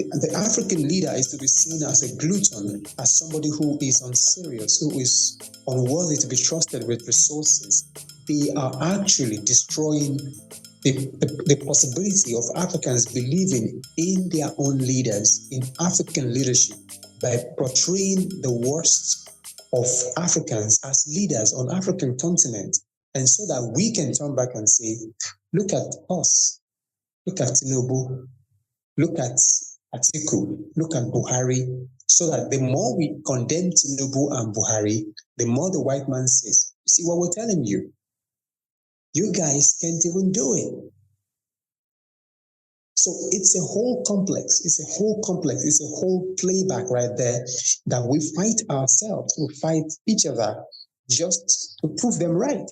the African leader is to be seen as a glutton, as somebody who is unserious, who is unworthy to be trusted with resources. They are actually destroying the possibility of Africans believing in their own leaders, in African leadership, by portraying the worst of Africans as leaders on African continent. And so that we can turn back and say, look at us, look at Tinubu, look at Atiku, look at Buhari, so that the more we condemn Tinubu and Buhari, the more the white man says, see what we're telling you? You guys can't even do it. So it's a whole complex. It's a whole playback right there that we fight ourselves. We fight each other just to prove them right.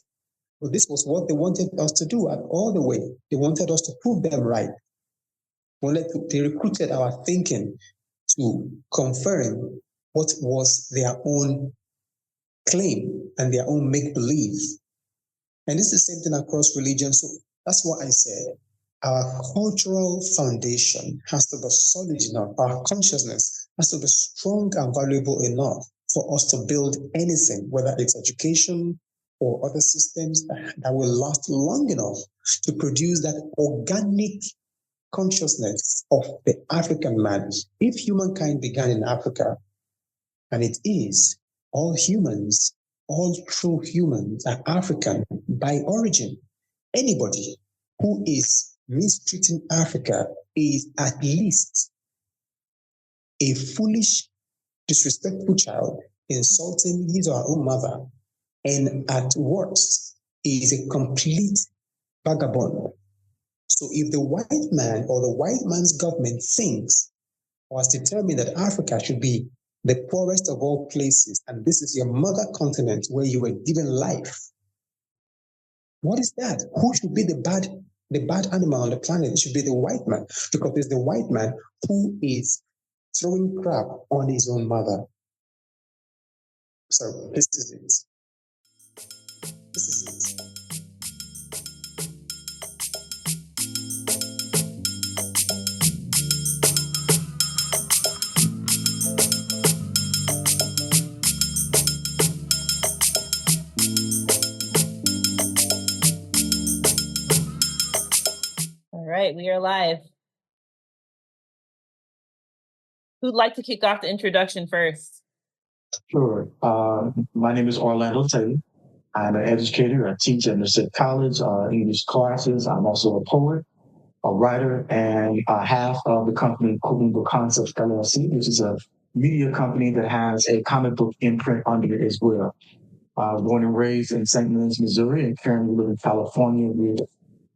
But this was what they wanted us to do all the way. They wanted us to prove them right. They recruited our thinking to confirm what was their own claim and their own make-believe. And it's the same thing across religion. So that's what I said. Our cultural foundation has to be solid enough. Our consciousness has to be strong and valuable enough for us to build anything, whether it's education or other systems that will last long enough to produce that organic consciousness of the African man. If humankind began in Africa, and it is, all humans, all true humans are African by origin. Anybody who is mistreating Africa is at least a foolish, disrespectful child insulting his or her own mother, and at worst is a complete vagabond. So if the white man or the white man's government thinks or has determined that Africa should be the poorest of all places, and this is your mother continent where you were given life, what is that? Who should be the bad animal on the planet? It should be the white man, because it's the white man who is throwing crap on his own mother. So this is it. This is it. Right, we are live. Who'd like to kick off the introduction first? Sure. My name is Orlando Taylor. I'm an educator. I teach at Merced College, English classes. I'm also a poet, a writer, and half of the company Cooking Book Concepts LLC, which is a media company that has a comic book imprint under it as well. Born and raised in St. Louis, Missouri, and currently live in California with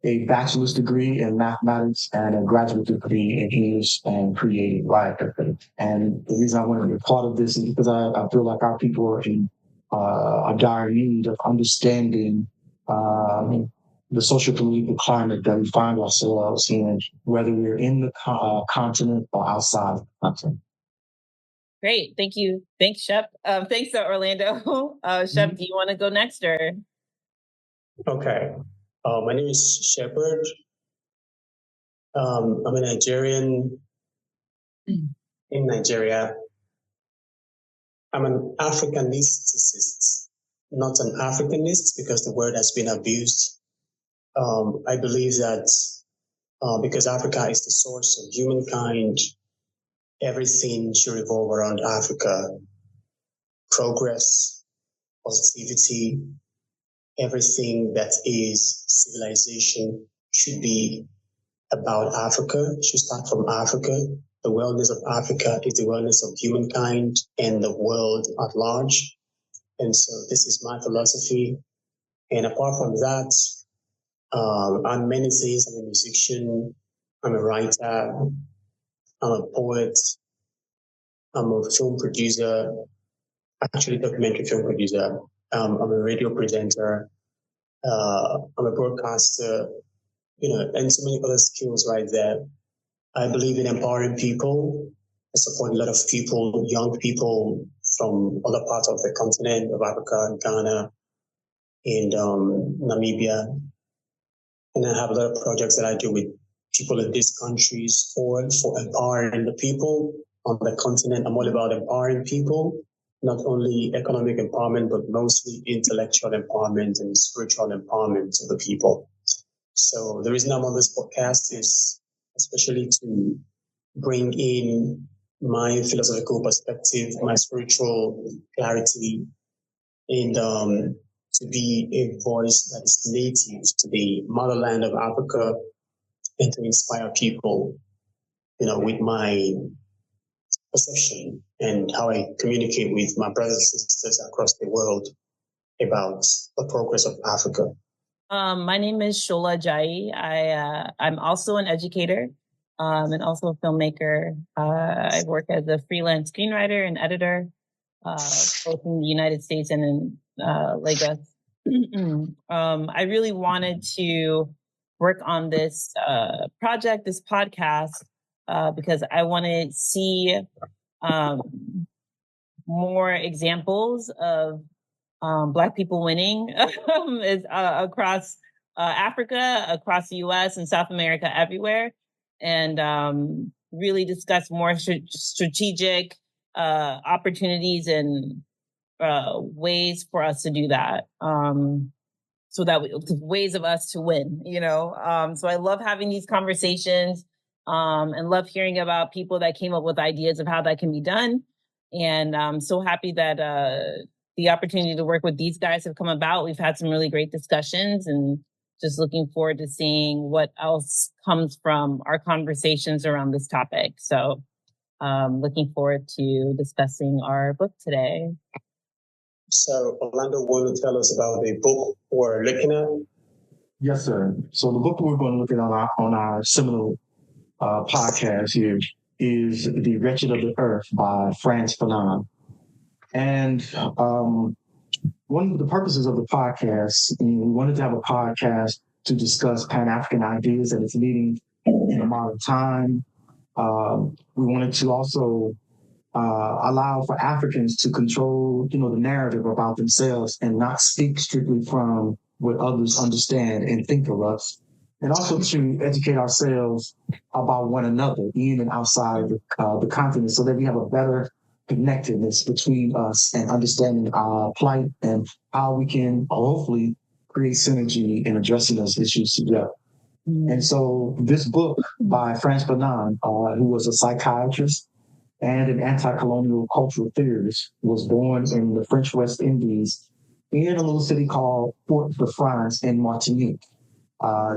a bachelor's degree in mathematics and a graduate degree in English and creative writing. And the reason I want to be a part of this is because I feel like our people are in a dire need of understanding the social political climate that we find ourselves in, whether we're in the continent or outside of the continent. Great, thank you. Thanks, Shep. Thanks, Orlando. Shep, do you want to go next, or? Okay. My name is Shepherd. I'm a Nigerian in Nigeria. I'm an Africanisticist, not an Africanist, because the word has been abused. I believe that because Africa is the source of humankind, everything should revolve around Africa. Progress, positivity, everything that is civilization should be about Africa, should start from Africa. The wellness of Africa is the wellness of humankind and the world at large. And so this is my philosophy. And apart from that, I'm many things. I'm a musician, I'm a writer, I'm a poet, I'm a film producer, actually documentary film producer. I'm a radio presenter, I'm a broadcaster, and so many other skills right there. I believe in empowering people. I support a lot of people, young people from other parts of the continent of Africa, Ghana, and Namibia. And I have a lot of projects that I do with people in these countries for empowering the people on the continent. I'm all about empowering people, not only economic empowerment, but mostly intellectual empowerment and spiritual empowerment of the people. So the reason I'm on this podcast is especially to bring in my philosophical perspective, my spiritual clarity, and to be a voice that is native to the motherland of Africa and to inspire people, with my perception and how I communicate with my brothers and sisters across the world about the progress of Africa. My name is Shola Ajayi. I'm also an educator and also a filmmaker. I work as a freelance screenwriter and editor, both in the United States and in Lagos. I really wanted to work on this project, this podcast, because I want to see more examples of Black people winning across Africa, across the US and South America, everywhere, and really discuss more strategic opportunities and ways for us to do that. So that ways of us to win, So I love having these conversations and love hearing about people that came up with ideas of how that can be done. And I'm so happy that the opportunity to work with these guys have come about. We've had some really great discussions and just looking forward to seeing what else comes from our conversations around this topic. So looking forward to discussing our book today. So Orlando, want to tell us about the book we're looking at? Yes, sir. So the book we're going to look at on our seminal podcast here is The Wretched of the Earth by Frantz Fanon. And one of the purposes of the podcast, we wanted to have a podcast to discuss Pan-African ideas that it's needing in a modern time. We wanted to also allow for Africans to control, the narrative about themselves and not speak strictly from what others understand and think of us. And also to educate ourselves about one another, in and outside the continent, so that we have a better connectedness between us and understanding our plight and how we can hopefully create synergy in addressing those issues together. And so this book by Frantz Fanon, who was a psychiatrist and an anti-colonial cultural theorist, was born in the French West Indies in a little city called Port-de-France in Martinique,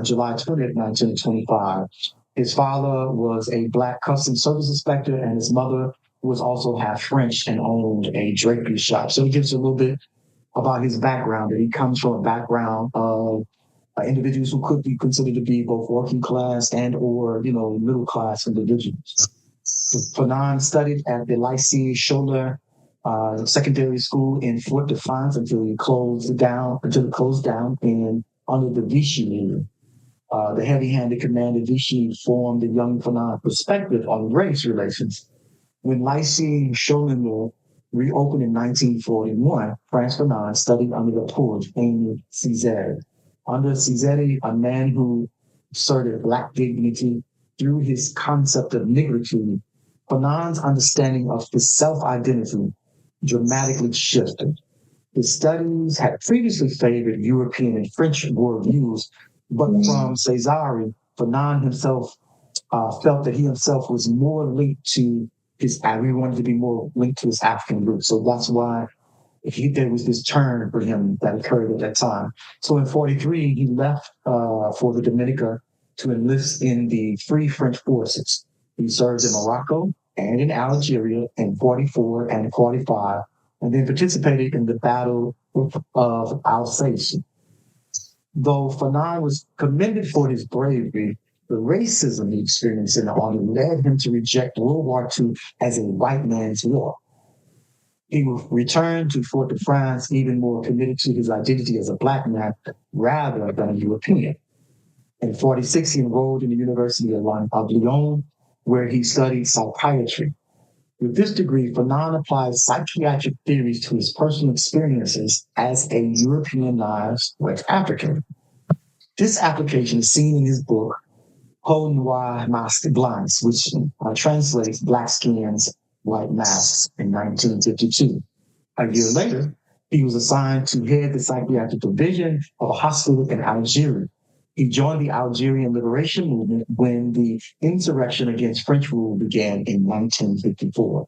July 20th, 1925. His father was a Black customs service inspector, and his mother was also half French and owned a drapery shop. So it gives you a little bit about his background, that he comes from a background of individuals who could be considered to be both working class and or, middle class individuals. Fanon studied at the Lycée Shola secondary school in Fort-de-France until it closed down under the Vichy rule. The heavy-handed command of Vichy formed the young Fanon perspective on race relations. When Lycée Shola reopened in 1941, Frantz Fanon studied under the poet Aimé Césaire. Under Césaire, a man who asserted Black dignity through his concept of negritude, Fanon's understanding of his self-identity dramatically shifted. His studies had previously favored European and French worldviews, but from Césaire, Fanon himself felt that he himself was more linked to he wanted to be more linked to his African roots. So that's why there was this turn for him that occurred at that time. So in 1943, he left for the Dominica to enlist in the Free French Forces. He served in Morocco and in Algeria in 1944 and 1945, and then participated in the Battle of Alsace. Though Fanon was commended for his bravery, the racism he experienced in the army led him to reject World War II as a white man's war. He returned to Fort-de-France even more committed to his identity as a Black man rather than a European. In 1946, he enrolled in the University of Lyon, where he studied psychiatry. With this degree, Fanon applied psychiatric theories to his personal experiences as a Europeanized West African. This application is seen in his book, Peau Noir Masque Blancs, which translates Black Skins, White Masks in 1952. A year later, he was assigned to head the psychiatric division of a hospital in Algeria. He joined the Algerian liberation movement when the insurrection against French rule began in 1954.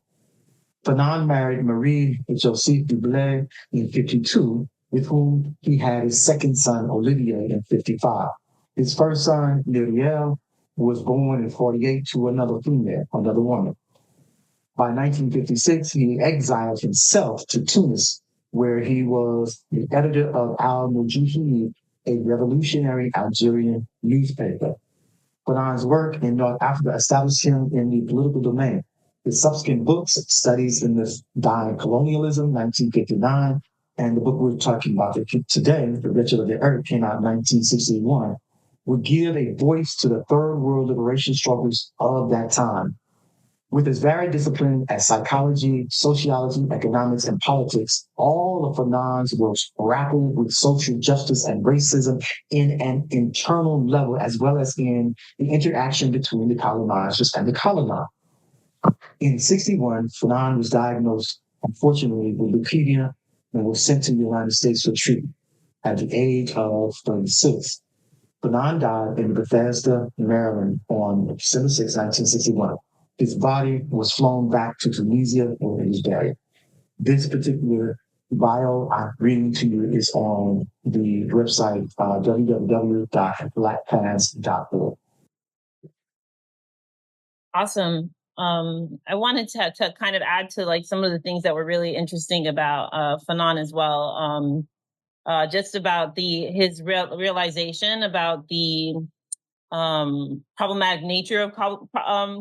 Fanon married Marie Joseph Dublé in 52, with whom he had his second son, Olivier, in 55. His first son, Muriel, was born in 48 to another female, another woman. By 1956, he exiled himself to Tunis, where he was the editor of Al Mujahid, a revolutionary Algerian newspaper. Fanon's work in North Africa established him in the political domain. His subsequent books, Studies in the Dying Colonialism, 1959, and the book we're talking about today, The Wretched of the Earth, came out in 1961, would give a voice to the third world liberation struggles of that time. With his varied disciplines as psychology, sociology, economics, and politics, all of Fanon's works grapple with social justice and racism in an internal level, as well as in the interaction between the colonizers and the colonized. In 61, Fanon was diagnosed, unfortunately, with leukemia and was sent to the United States for treatment at the age of 36. Fanon died in Bethesda, Maryland on December 6, 1961. His body was flown back to Tunisia where he was buried. This particular bio I'm reading to you is on the website www.blackpants.org. Awesome. I wanted to kind of add to like some of the things that were really interesting about Fanon as well. Just about his realization about the problematic nature of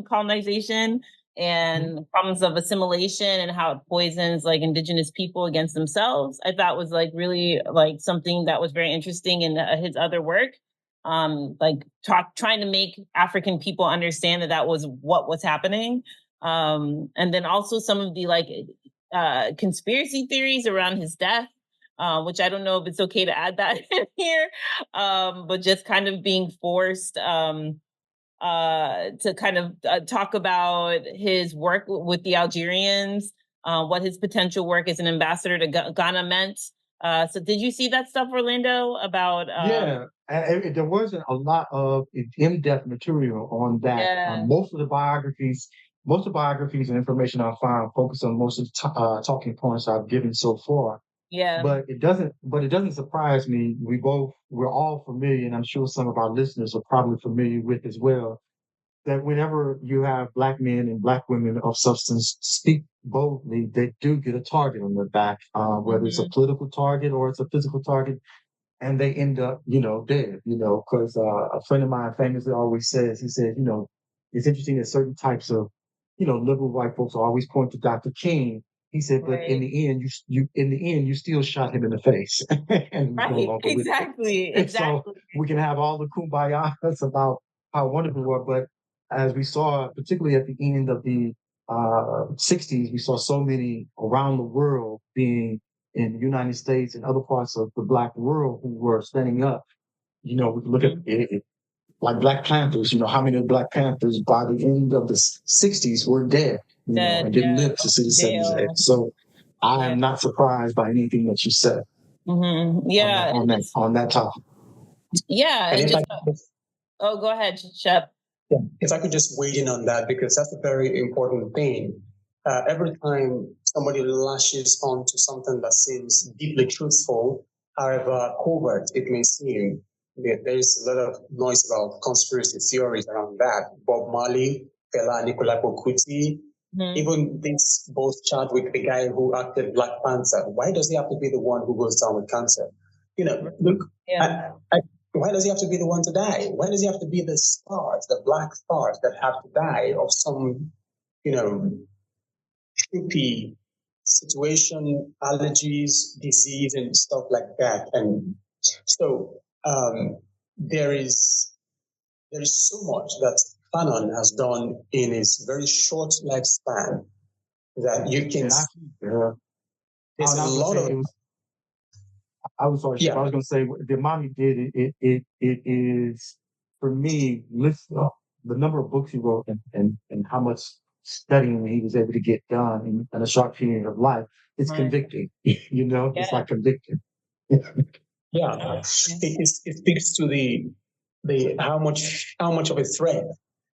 colonization and problems of assimilation and how it poisons like indigenous people against themselves. I thought was like really like something that was very interesting in his other work. Trying to make African people understand that was what was happening. And then also some of the like conspiracy theories around his death. Which I don't know if it's okay to add that in here, but just kind of being forced to kind of talk about his work with the Algerians, what his potential work as an ambassador to Ghana meant. So did you see that stuff, Orlando, about... Yeah, and there wasn't a lot of in-depth material on that. Yeah. Most of the biographies and information I found focus on most of the talking points I've given so far. Yeah. But it doesn't surprise me. We're all familiar, and I'm sure some of our listeners are probably familiar with as well, that whenever you have Black men and Black women of substance speak boldly, they do get a target on their back, whether it's a political target or it's a physical target, and they end up, dead, because a friend of mine famously always says, he said, it's interesting that certain types of, liberal white folks always point to Dr. King. He said, but in the end, you still shot him in the face. And right, no longer exactly. So we can have all the kumbayas about how wonderful we were, but as we saw, particularly at the end of the 60s, we saw so many around the world being in the United States and other parts of the Black world who were standing up. We can look at it, like Black Panthers, how many of the Black Panthers by the end of the 60s were dead, and didn't live to see the 70s. So I am not surprised by anything that you said. Yeah. On that topic. Yeah. Go ahead, Shep. Yeah. If I could just weigh in on that, because that's a very important thing. Every time somebody lashes onto something that seems deeply truthful, however covert it may seem, there is a lot of noise about conspiracy theories around that. Bob Marley, Fela Nicola Kuti, even this both Chadwick, the guy who acted Black Panther. Why does he have to be the one who goes down with cancer? Look, why does he have to be the one to die? Why does he have to be the stars, the Black stars that have to die of some, trippy situation, allergies, disease, and stuff like that? And so there is so much that Fanon has done in his very short lifespan that you can see. There's a lot of... I was sorry, I was going to say the amount he did it is for me, the number of books he wrote and how much studying he was able to get done in a short period of life, it's convicting. It's like convicting. Yeah, it speaks to the how much of a threat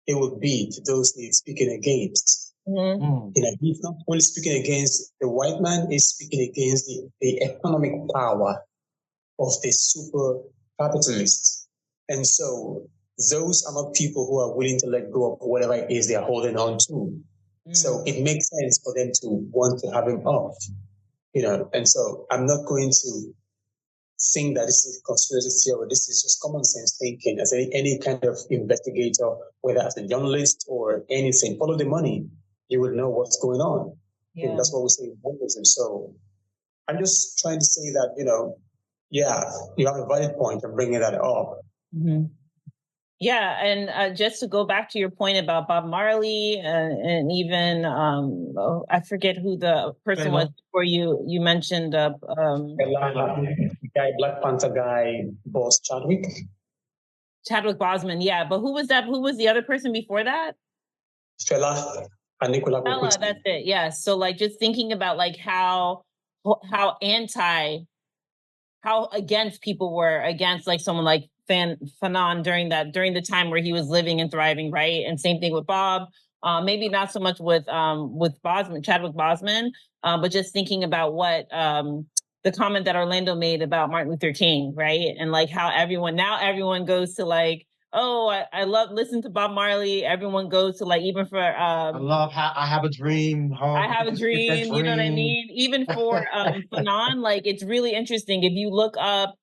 it would be to those he's speaking against. He's not only speaking against the white man, he's speaking against the economic power of the super capitalists. And so those are not people who are willing to let go of whatever it is they're holding on to. So it makes sense for them to want to have him off, and so I'm not going to think that this is conspiracy theory. This is just common sense thinking. As any kind of investigator, whether as a journalist or anything, follow the money. You will know what's going on. Yeah. That's what we say in journalism. So I'm just trying to say that, you have a valid point in bringing that up. Yeah, and just to go back to your point about Bob Marley and even I forget who the person was before you mentioned Black Panther guy, Boss Chadwick Boseman. Yeah, but who was that? Who was the other person before that? Fela and Nicola. Fela, that's it. Yeah. So like just thinking about like how against people were against like someone like Fanon during the time where he was living and thriving, right? And same thing with Bob. Maybe not so much with Boseman, Chadwick Boseman, but just thinking about what the comment that Orlando made about Martin Luther King, right? And like how everyone goes to like, oh, I love listen to Bob Marley. Everyone goes to like even for I have a dream. I have a dream. You know what I mean? Even for Fanon, like it's really interesting. If you look up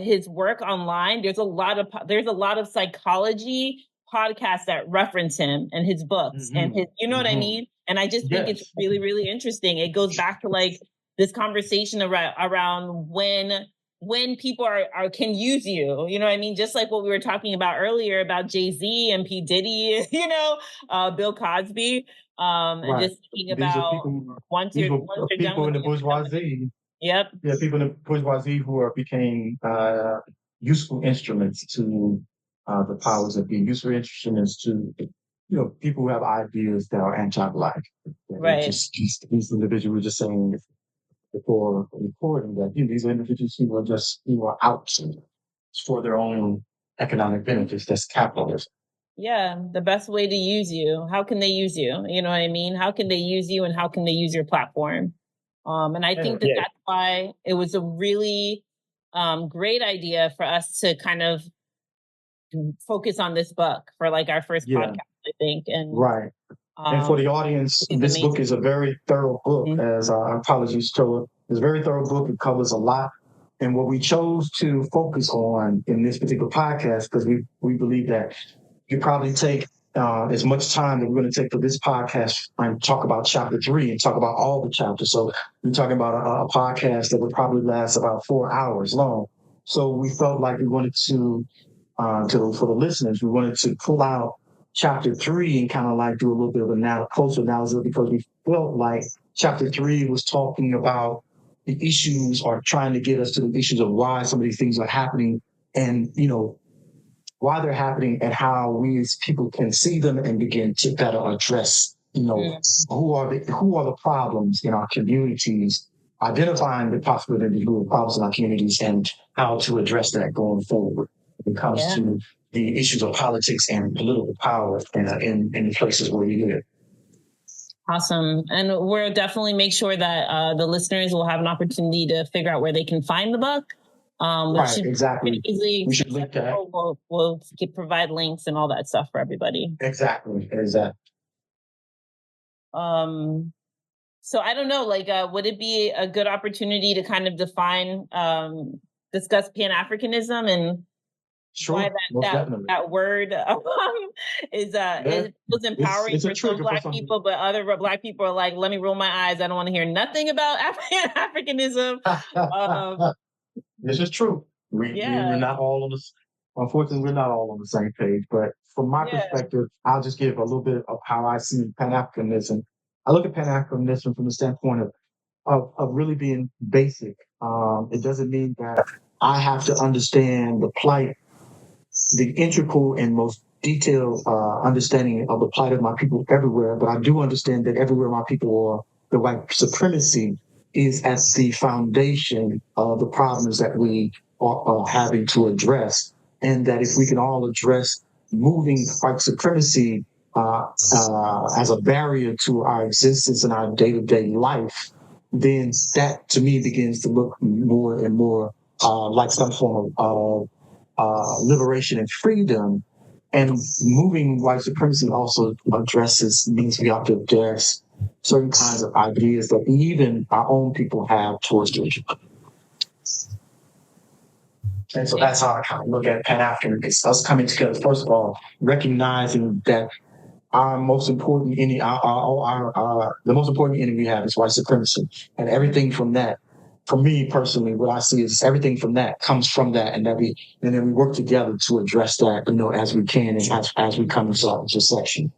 his work online, there's a lot of psychology podcasts that reference him and his books and his, you know what I mean? And I just think it's really, really interesting. It goes back to like this conversation around when people can use you, you know what I mean? Just like what we were talking about earlier about Jay-Z and P. Diddy, Bill Cosby, and just thinking about once you're people in the bourgeoisie. Yep. Yeah, people in the bourgeoisie who became useful instruments to the powers that be, useful instruments to people who have ideas that are anti-Black. Right. These individuals were just saying before recording that these are individuals who are out for their own economic benefits. That's capitalism. Yeah, the best way to use you. How can they use you? You know what I mean? How can they use you and how can they use your platform? And I think that's why it was a really great idea for us to kind of focus on this book for like our first podcast, I think. And right. And for the audience, this book is a very thorough book, as apologies to it's a very thorough book. It covers a lot. And what we chose to focus on in this particular podcast, because we believe that you probably take as much time that we're going to take for this podcast and talk about chapter 3 and talk about all the chapters. So we're talking about a podcast that would probably last about 4 hours long. So we felt like we wanted to for the listeners, we wanted to pull out chapter 3 and kind of like do a little bit of closer analysis, because we felt like chapter 3 was talking about the issues or trying to get us to the issues of why some of these things are happening and, why they're happening and how we as people can see them and begin to better address, who are the problems in our communities, identifying the possibility of the problems in our communities and how to address that going forward when it comes to the issues of politics and political power in the places where we live. Awesome. And we'll definitely make sure that the listeners will have an opportunity to figure out where they can find the book. Right, exactly. Easily we should link that. We'll provide links and all that stuff for everybody. Exactly. So I don't know, like, would it be a good opportunity to kind of discuss Pan-Africanism and why that word was empowering for some Black people, but other Black people are like, let me roll my eyes. I don't want to hear nothing about Pan-Africanism. This is true. We're not all on the. Unfortunately, we're not all on the same page. But from my perspective, I'll just give a little bit of how I see Pan-Africanism. I look at Pan-Africanism from the standpoint of really being basic. It doesn't mean that I have to understand the plight the integral and most detailed understanding of the plight of my people everywhere, but I do understand that everywhere my people are, the white supremacy is at the foundation of the problems that we are having to address. And that if we can all address moving white supremacy as a barrier to our existence and our day-to-day life, then that to me begins to look more and more like some form of liberation and freedom. And moving white supremacy also means we have to address certain kinds of ideas that even our own people have towards each other. And so that's how I kind of look at Pan-African. It's us coming together, first of all, recognizing that our most important enemy, the most important enemy we have is white supremacy. And everything from that, for me personally, what I see is everything from that comes from that, and then we work together to address that, as we can and as we come into intersection.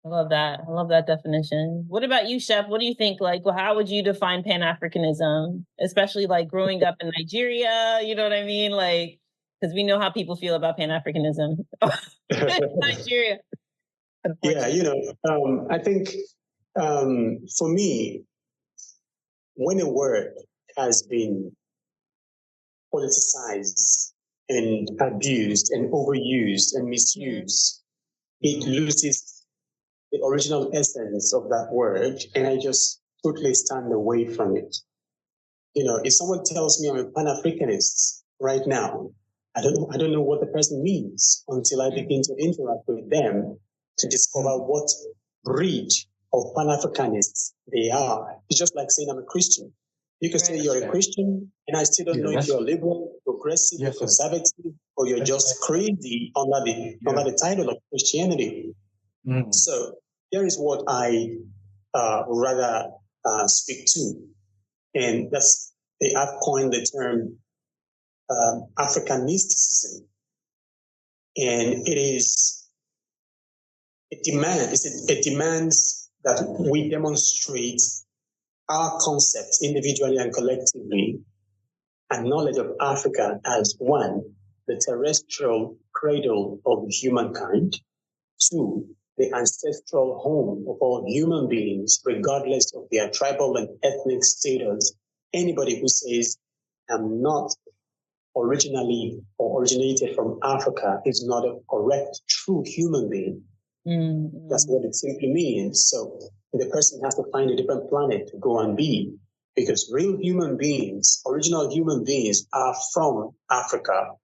I love that. I love that definition. What about you, Chef? What do you think? Like, well, how would you define Pan-Africanism, especially like growing up in Nigeria? You know what I mean? Like, because we know how people feel about Pan-Africanism in Nigeria. Yeah, I think for me, when a word has been politicized and abused and overused and misused, it loses the original essence of that word, and I just totally stand away from it. If someone tells me I'm a Pan-Africanist right now, I don't know what the person means until I begin to interact with them to discover what breed of Pan-Africanists they are. It's just like saying I'm a Christian. You can say you're a Christian, and I still don't know if you're liberal, progressive, conservative, or you're just crazy under the title of Christianity. So here is what I would rather speak to, and I've coined the term Africanisticism, and it demands that we demonstrate our concepts individually and collectively, and knowledge of Africa as one, the terrestrial cradle of humankind, two, the ancestral home of all human beings, regardless of their tribal and ethnic status. Anybody who says, I'm not originally or originated from Africa is not a correct, true human being. Mm-hmm. That's what it simply means. So the person has to find a different planet to go and be, because real human beings, original human beings, are from Africa.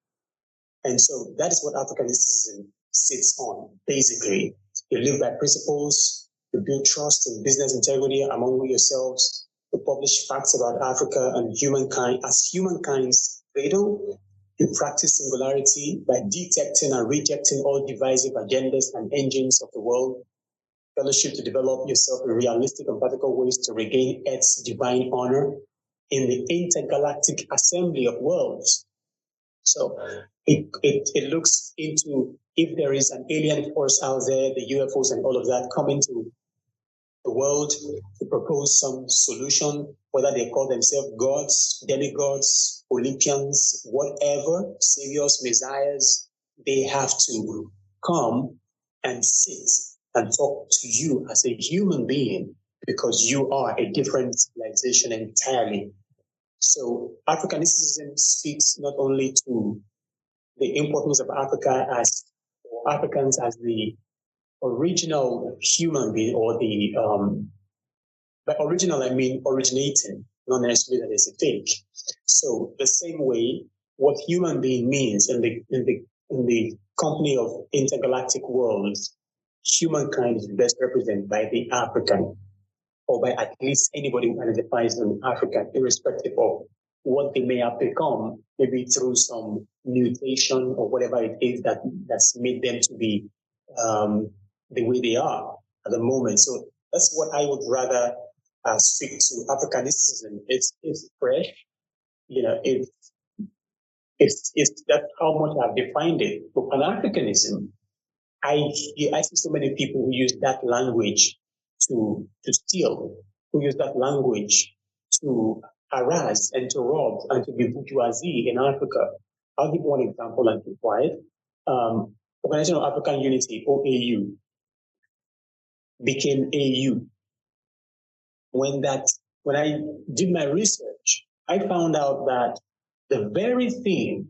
And so that is what Africanism sits on, basically. You live by principles, you build trust and business integrity among yourselves, you publish facts about Africa and humankind as humankind's cradle. You practice singularity by detecting and rejecting all divisive agendas and engines of the world. Fellowship to develop yourself in realistic and practical ways to regain Earth's divine honor in the intergalactic assembly of worlds. So it looks into if there is an alien force out there, the UFOs and all of that, coming to the world to propose some solution, whether they call themselves gods, demigods, Olympians, whatever, saviors, messiahs, they have to come and sit and talk to you as a human being, because you are a different civilization entirely. So Africanism speaks not only to the importance of Africa or Africans as the original human being, or by original I mean originating, not necessarily that it's a fake. So the same way, what human being means in the company of intergalactic worlds, humankind is best represented by the African, or by at least anybody who identifies as an African, irrespective of what they may have become, maybe through some mutation or whatever it is that's made them to be the way they are at the moment. So that's what I would rather speak to. Africanism, it's fresh, it's that's how much I've defined it. But Pan-Africanism, I see so many people who use that language to steal, who use that language to harass and to rob and to be bourgeoisie in Africa. I'll give one example and be quiet. Organization of African Unity, OAU, became AU. When I did my research, I found out that the very thing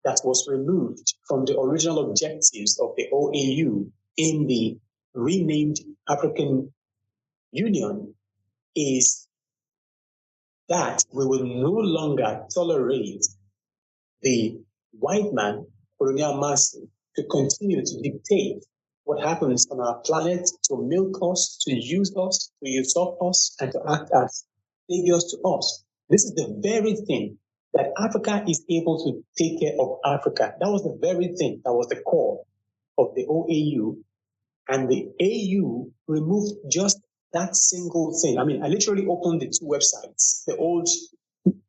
that was removed from the original objectives of the OAU in the renamed African Union is that we will no longer tolerate the white man, colonial master, to continue to dictate what happens on our planet, to milk us, to usurp us, and to act as saviors to us. This is the very thing that Africa is able to take care of Africa. That was the very thing that was the core of the OAU. And the AU removed just that single thing. I mean, I literally opened the two websites, the old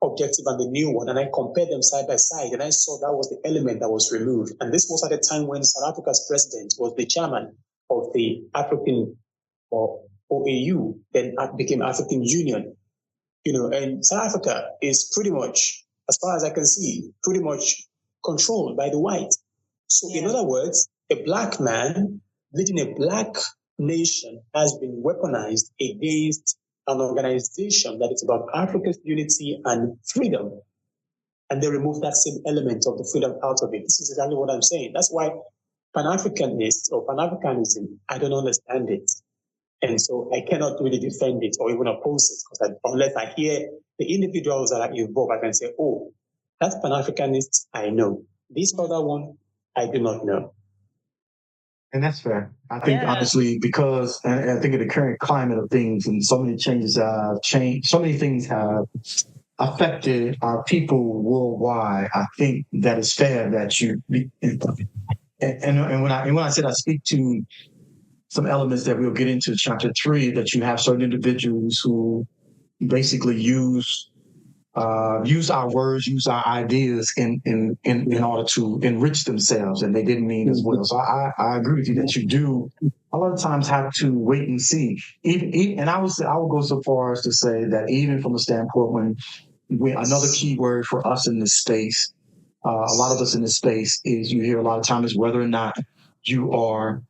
objective and the new one, and I compared them side by side, and I saw that was the element that was removed. And this was at a time when South Africa's president was the chairman of the African or OAU, then became African Union. And South Africa is pretty much, as far as I can see, pretty much controlled by the white. So in other words, a black man leading a black nation has been weaponized against an organization that is about Africa's unity and freedom. And they remove that same element of the freedom out of it. This is exactly what I'm saying. That's why Pan-Africanists or Pan-Africanism, I don't understand it. And so I cannot really defend it or even oppose it, because unless I hear the individuals that are involved, I can say, oh, that's Pan-Africanist, I know. This other one, I do not know. And that's fair. I think, honestly, because I think of the current climate of things and so many changes have changed, so many things have affected our people worldwide. I think that it's fair that you, and when I said I speak to some elements that we'll get into chapter 3, that you have certain individuals who basically use our words, use our ideas in order to enrich themselves, and they didn't mean as well. So I agree with you that you do a lot of times have to wait and see. And I would go so far as to say that even from the standpoint when another key word for us in this space, a lot of us in this space, is you hear a lot of times whether or not you are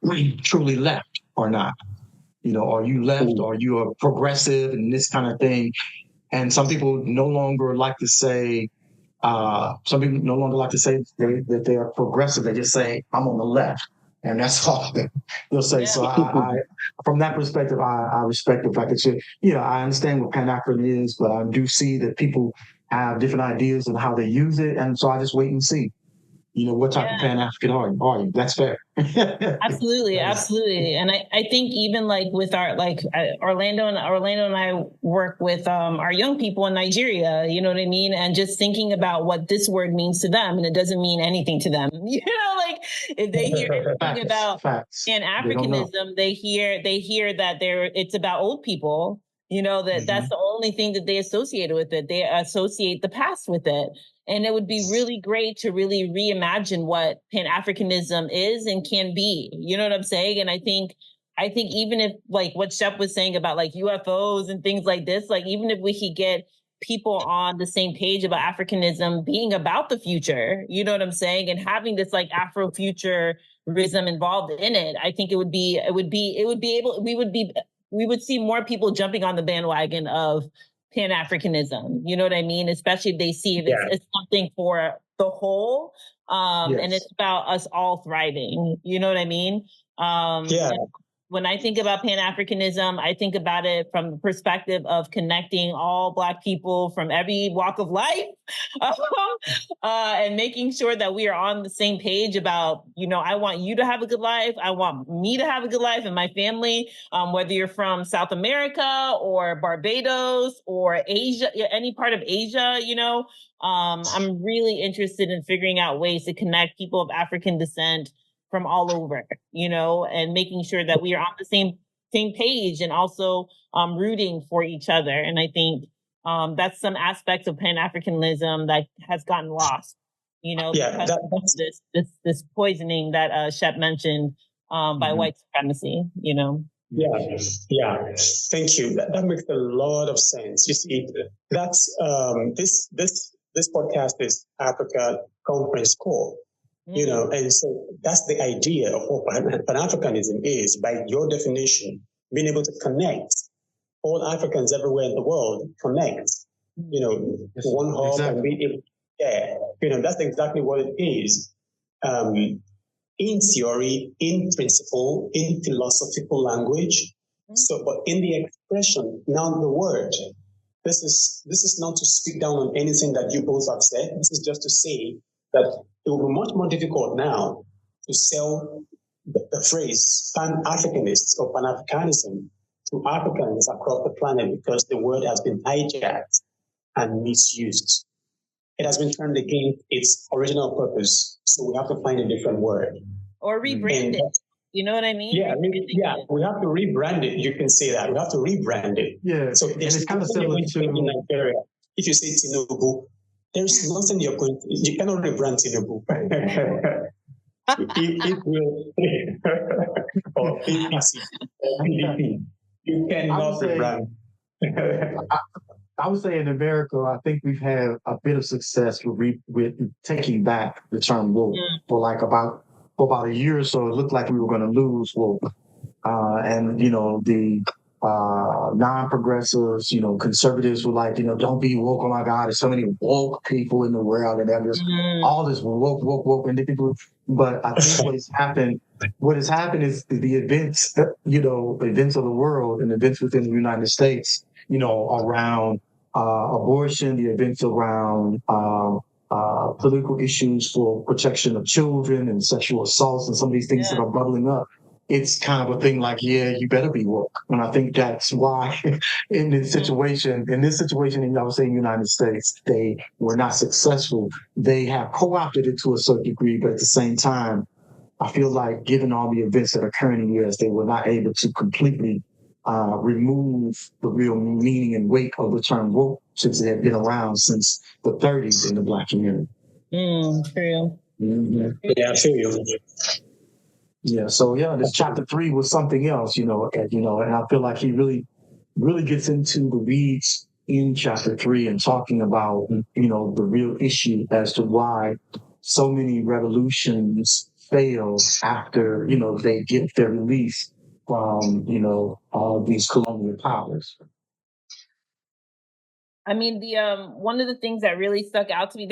truly left or not. Are you left or you are progressive and this kind of thing? And some people no longer like to say, that they are progressive. They just say, I'm on the left. And that's all they'll say. So I from that perspective, I respect the fact that I understand what Pan-African is, but I do see that people have different ideas and how they use it. And so I just wait and see. What type of Pan-African are you? That's fair. Absolutely. And I think even like with our, Orlando and I work with our young people in Nigeria, you know what I mean? And just thinking about what this word means to them, and it doesn't mean anything to them. If they hear anything about Pan-Africanism, they hear that it's about old people, that's the only thing that they associate with it. They associate the past with it. And it would be really great to really reimagine what Pan-Africanism is and can be. You know what I'm saying? And I think even if, like what Shep was saying about like UFOs and things like this, like even if we could get people on the same page about Africanism being about the future, you know what I'm saying? And having this like Afrofuturism involved in it, I think we would see more people jumping on the bandwagon of Pan-Africanism, you know what I mean? Especially if they see it's something for the whole, and it's about us all thriving, you know what I mean? When I think about Pan-Africanism, I think about it from the perspective of connecting all Black people from every walk of life, and making sure that we are on the same page about, I want you to have a good life. I want me to have a good life and my family, whether you're from South America or Barbados or Asia, any part of Asia, I'm really interested in figuring out ways to connect people of African descent from all over, and making sure that we are on the same page and also rooting for each other. And I think that's some aspects of Pan-Africanism that has gotten lost, because of this poisoning that Shep mentioned by white supremacy, Yeah. Thank you. That makes a lot of sense. You see, that's this podcast is Africa conference call. You know, and so that's the idea of what Pan-Africanism is, by your definition, being able to connect all Africans everywhere in the world, connect, you know, to one hub, exactly. And be able to share. You know, that's exactly what it is. In theory, in principle, in philosophical language. So, but in the expression, now the word, this is not to speak down on anything that you both have said. This is just to say that it will be much more difficult now to sell the phrase Pan-Africanist or Pan-Africanism to Africans across the planet, because the word has been hijacked and misused. It has been turned against its original purpose. So we have to find a different word. Or rebrand it. You know what I mean? Yeah, we have to rebrand it. You can say that. We have to rebrand it. Yeah, so and it's kind of similar to in Nigeria. If you say Tinubu, there's nothing you cannot rebrand Tinubu. it will, or APC, or PDP. You cannot rebrand. I would say in America, I think we've had a bit of success with taking back the term woke for about a year or so. It looked like we were going to lose woke, and you know the non-progressives, you know, conservatives were like, you know, don't be woke. Oh my God, there's so many woke people in the world, and there's all this woke, and people. But I think what has happened is the events, you know, events of the world and events within the United States, you know, around abortion, the events around political issues for protection of children and sexual assaults and some of these things that are bubbling up. It's kind of a thing like, yeah, you better be woke. And I think that's why in this situation, and I would say in the United States, they were not successful. They have co-opted it to a certain degree, but at the same time, I feel like given all the events that are occurring in the US, they were not able to completely remove the real meaning and weight of the term woke, since it had been around since the 30s in the Black community. True. Mm-hmm. Yeah, I feel you. Yeah, so this chapter 3 was something else, and I feel like he really, really gets into the weeds in chapter 3 and talking about, the real issue as to why so many revolutions fail after, they get their release from, these colonial powers. I mean, the one of the things that really stuck out to me,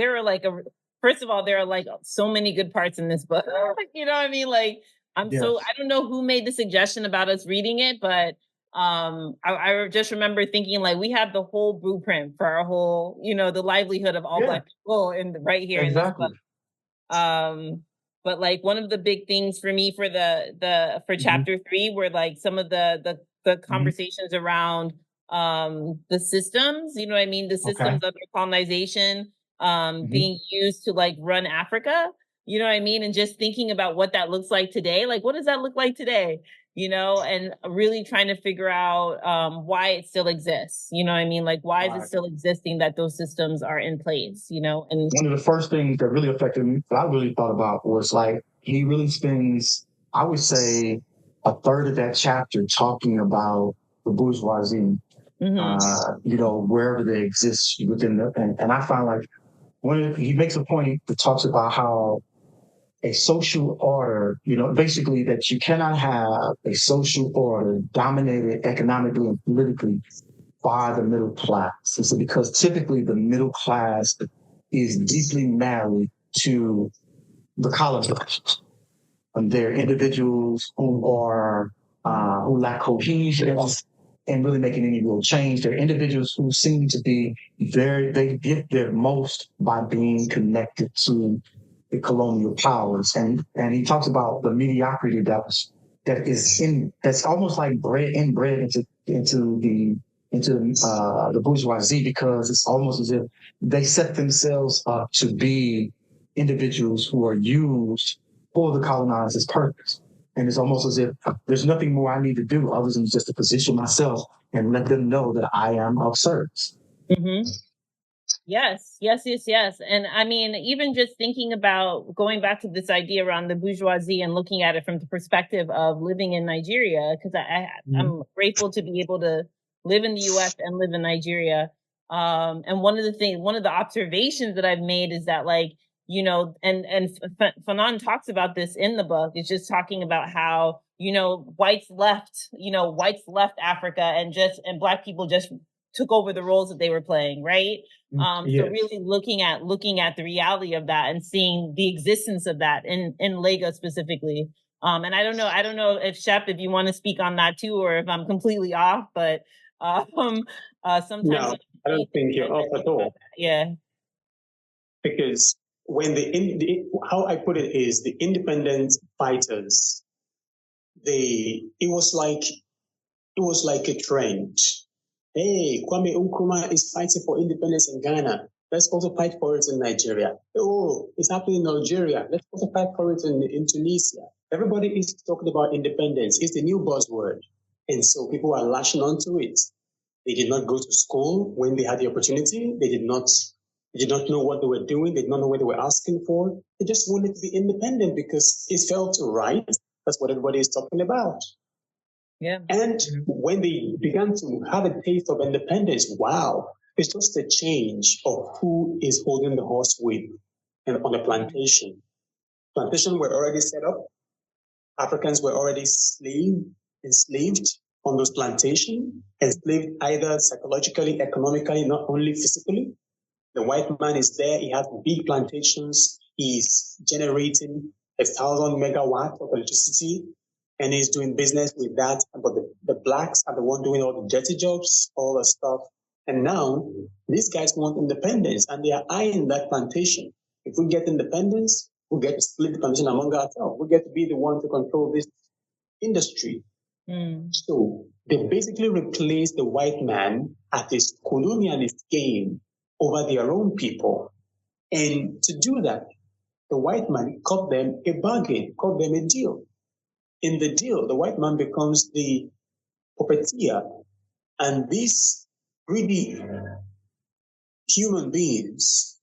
first of all, there are like so many good parts in this book. You know what I mean? Like, I don't know who made the suggestion about us reading it, but I just remember thinking like we have the whole blueprint for our whole, the livelihood of all Black people right here in this book. But like one of the big things for me for chapter 3 were like some of the conversations around the systems, the systems of colonization being used to like run Africa. You know what I mean? And just thinking about what that looks like today. Like, what does that look like today? And really trying to figure out why it still exists. You know what I mean? Like, why is it still existing that those systems are in place? And one of the first things that really affected me, that I really thought about, was like, he really spends, I would say, a third of that chapter talking about the bourgeoisie, wherever they exist within and I find like, he makes a point that talks about how a social order, basically that you cannot have a social order dominated economically and politically by the middle class. It's because typically the middle class is deeply married to the colonizers. And they're individuals who are who lack cohesion and really making any real change. They're individuals who seem to be they get their most by being connected to the colonial powers. And he talks about the mediocrity that's almost like inbred into the bourgeoisie, because it's almost as if they set themselves up to be individuals who are used for the colonizer's purpose. And it's almost as if there's nothing more I need to do other than just to position myself and let them know that I am of service. Mm-hmm. Yes. And I mean, even just thinking about going back to this idea around the bourgeoisie and looking at it from the perspective of living in Nigeria, because I'm grateful to be able to live in the US and live in Nigeria. And one of the observations that I've made is that like and Fanon talks about this in the book. It's just talking about how, whites left Africa and Black people just took over the roles that they were playing, right? Yes. So really looking at the reality of that and seeing the existence of that in Lagos specifically. And I don't know if Shep, if you want to speak on that too, or if I'm completely off, but sometimes no, I don't think you're off at all. Yeah, because when how I put it is the independent fighters, it was like a trend. Hey, Kwame Nkrumah is fighting for independence in Ghana. Let's also fight for it in Nigeria. Oh, it's happening in Algeria. Let's also fight for it in Tunisia. Everybody is talking about independence. It's the new buzzword. And so people are lashing onto it. They did not go to school when they had the opportunity. They did not know what they were doing. They did not know what they were asking for. They just wanted to be independent because it felt right. That's what everybody is talking about. Yeah. And when they began to have a taste of independence, wow, it's just a change of who is holding the horse whip on the plantation. Plantations were already set up. Africans were already enslaved on those plantations, enslaved either psychologically, economically, not only physically. The white man is there. He has big plantations. He's generating 1,000 megawatts of electricity, and he's doing business with that. But the blacks are the one doing all the dirty jobs, all the stuff. And now these guys want independence, and they are eyeing that plantation. If we get independence, we get to split the plantation among ourselves. We get to be the one to control this industry. So they basically replaced the white man at this colonialist game over their own people. And to do that, the white man cut them a bargain, cut them a deal. In the deal, the white man becomes the puppeteer, and these greedy human beings,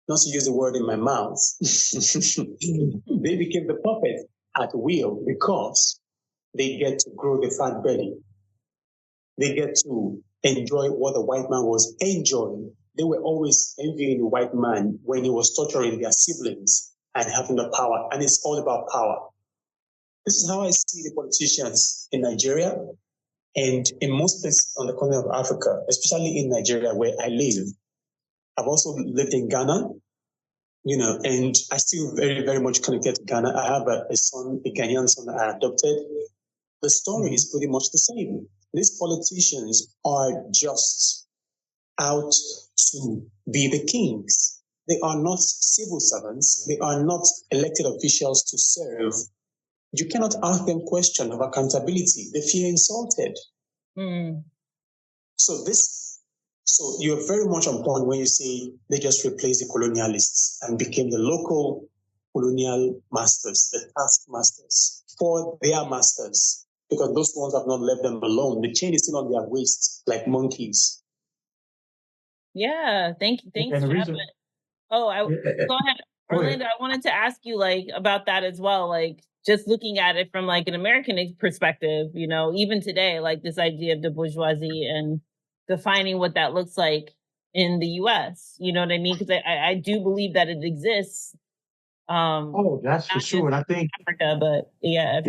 not to use the word in my mouth, they became the puppet at will because they get to grow the fat belly. They get to enjoy what the white man was enjoying. They were always envying the white man when he was torturing their siblings and having the power, and it's all about power. This is how I see the politicians in Nigeria and in most places on the continent of Africa, especially in Nigeria where I live. I've also lived in Ghana, and I still very, very much connected to Ghana. I have a son, a Ghanaian son that I adopted. The story is pretty much the same. These politicians are just out to be the kings. They are not civil servants. They are not elected officials to serve. You cannot ask them questions of accountability. They feel insulted. So you're very much on point when you say they just replaced the colonialists and became the local colonial masters, the taskmasters for their masters, because those ones have not left them alone. The chain is still on their waist like monkeys. Yeah, thanks. Go ahead, Orlando. I wanted to ask you about that as well. Just looking at it from an American perspective, even today, this idea of the bourgeoisie and defining what that looks like in the U.S. You know what I mean? Because I do believe that it exists. That's for sure. And I think Africa, but yeah,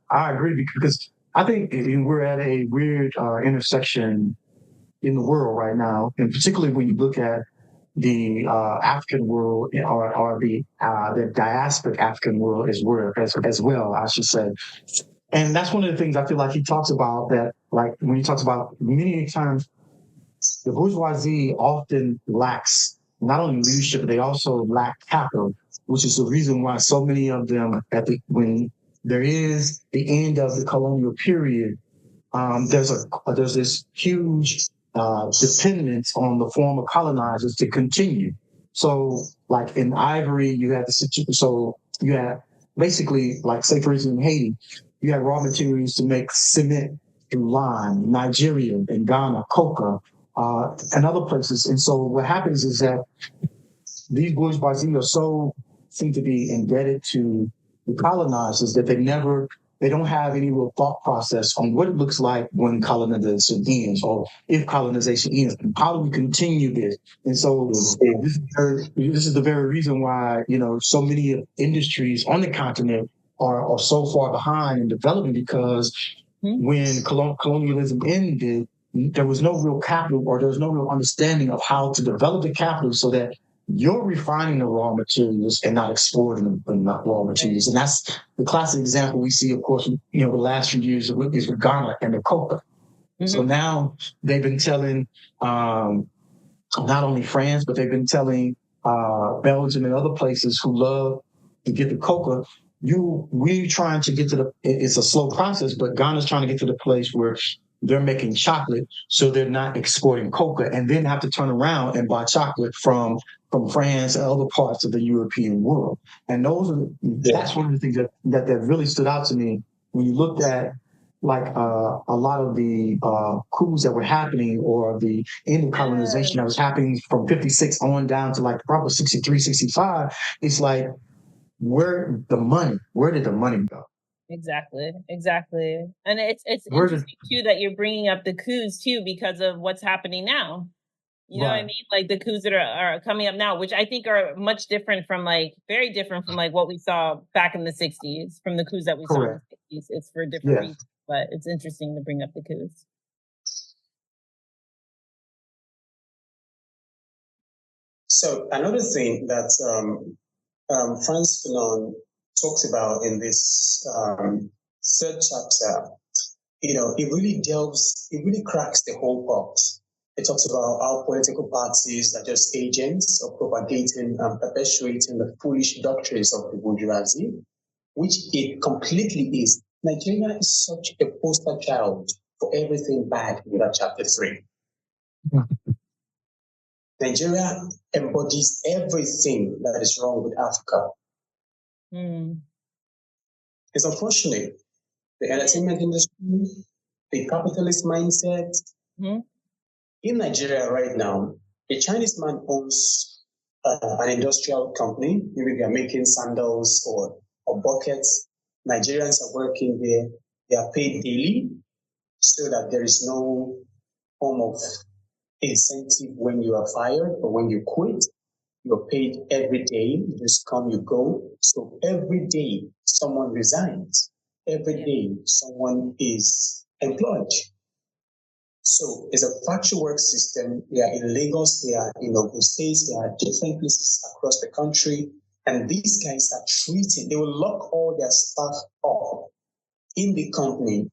I agree, because I think we're at a weird intersection in the world right now, and particularly when you look at the African world or the diasporic African world as well, I should say. And that's one of the things I feel like he talks about, that when he talks about many times the bourgeoisie often lacks not only leadership, but they also lack capital, which is the reason why so many of them when there is the end of the colonial period, there's this huge dependence on the former colonizers to continue. So, in Ivory, you had the situation. So you have basically, say for instance in Haiti, you have raw materials to make cement through lime. Nigeria and Ghana, coca, and other places. And so what happens is that these bourgeoisie are seem to be indebted to the colonizers that they never they don't have any real thought process on what it looks like when colonization ends, or if colonization ends. How do we continue this? And so this is the very reason why, so many industries on the continent are so far behind in development, because when colonialism ended, there was no real capital, or there was no real understanding of how to develop the capital so that you're refining the raw materials and not exporting the raw materials. And that's the classic example we see, of course, the last few years is with Ghana and the coca. So now they've been telling not only France, but they've been telling Belgium and other places who love to get the coca, we trying to get to it's a slow process, but Ghana's trying to get to the place where they're making chocolate, so they're not exporting coca, and then have to turn around and buy chocolate from France and other parts of the European world. And that's one of the things that really stood out to me when you looked at like a lot of the coups that were happening, or the end of colonization that was happening from 56 on down to like probably 63, 65. It's like, where did the money go? Exactly. And it's interesting too that you're bringing up the coups too, because of what's happening now. You know what I mean? Like the coups that are coming up now, which I think are much different from very different from what we saw back in the 60s, from the coups that we saw in the 60s. It's for different reasons, but it's interesting to bring up the coups. So another thing that Frantz Fanon talks about in this third chapter, it really cracks the whole box. It talks about how political parties are just agents of propagating and perpetuating the foolish doctrines of the bourgeoisie, which it completely is. Nigeria is such a poster child for everything bad in that chapter 3. Nigeria embodies everything that is wrong with Africa. It's unfortunate. The entertainment industry, the capitalist mindset. In Nigeria right now, a Chinese man owns an industrial company. Maybe they are making sandals or buckets. Nigerians are working there. They are paid daily, so that there is no form of incentive when you are fired or when you quit. You're paid every day. You just come, you go. So every day someone resigns. Every day someone is employed. So it's a factory work system. They are in Lagos, they are in Ogun State, they are different places across the country. And these guys are they will lock all their staff up in the company,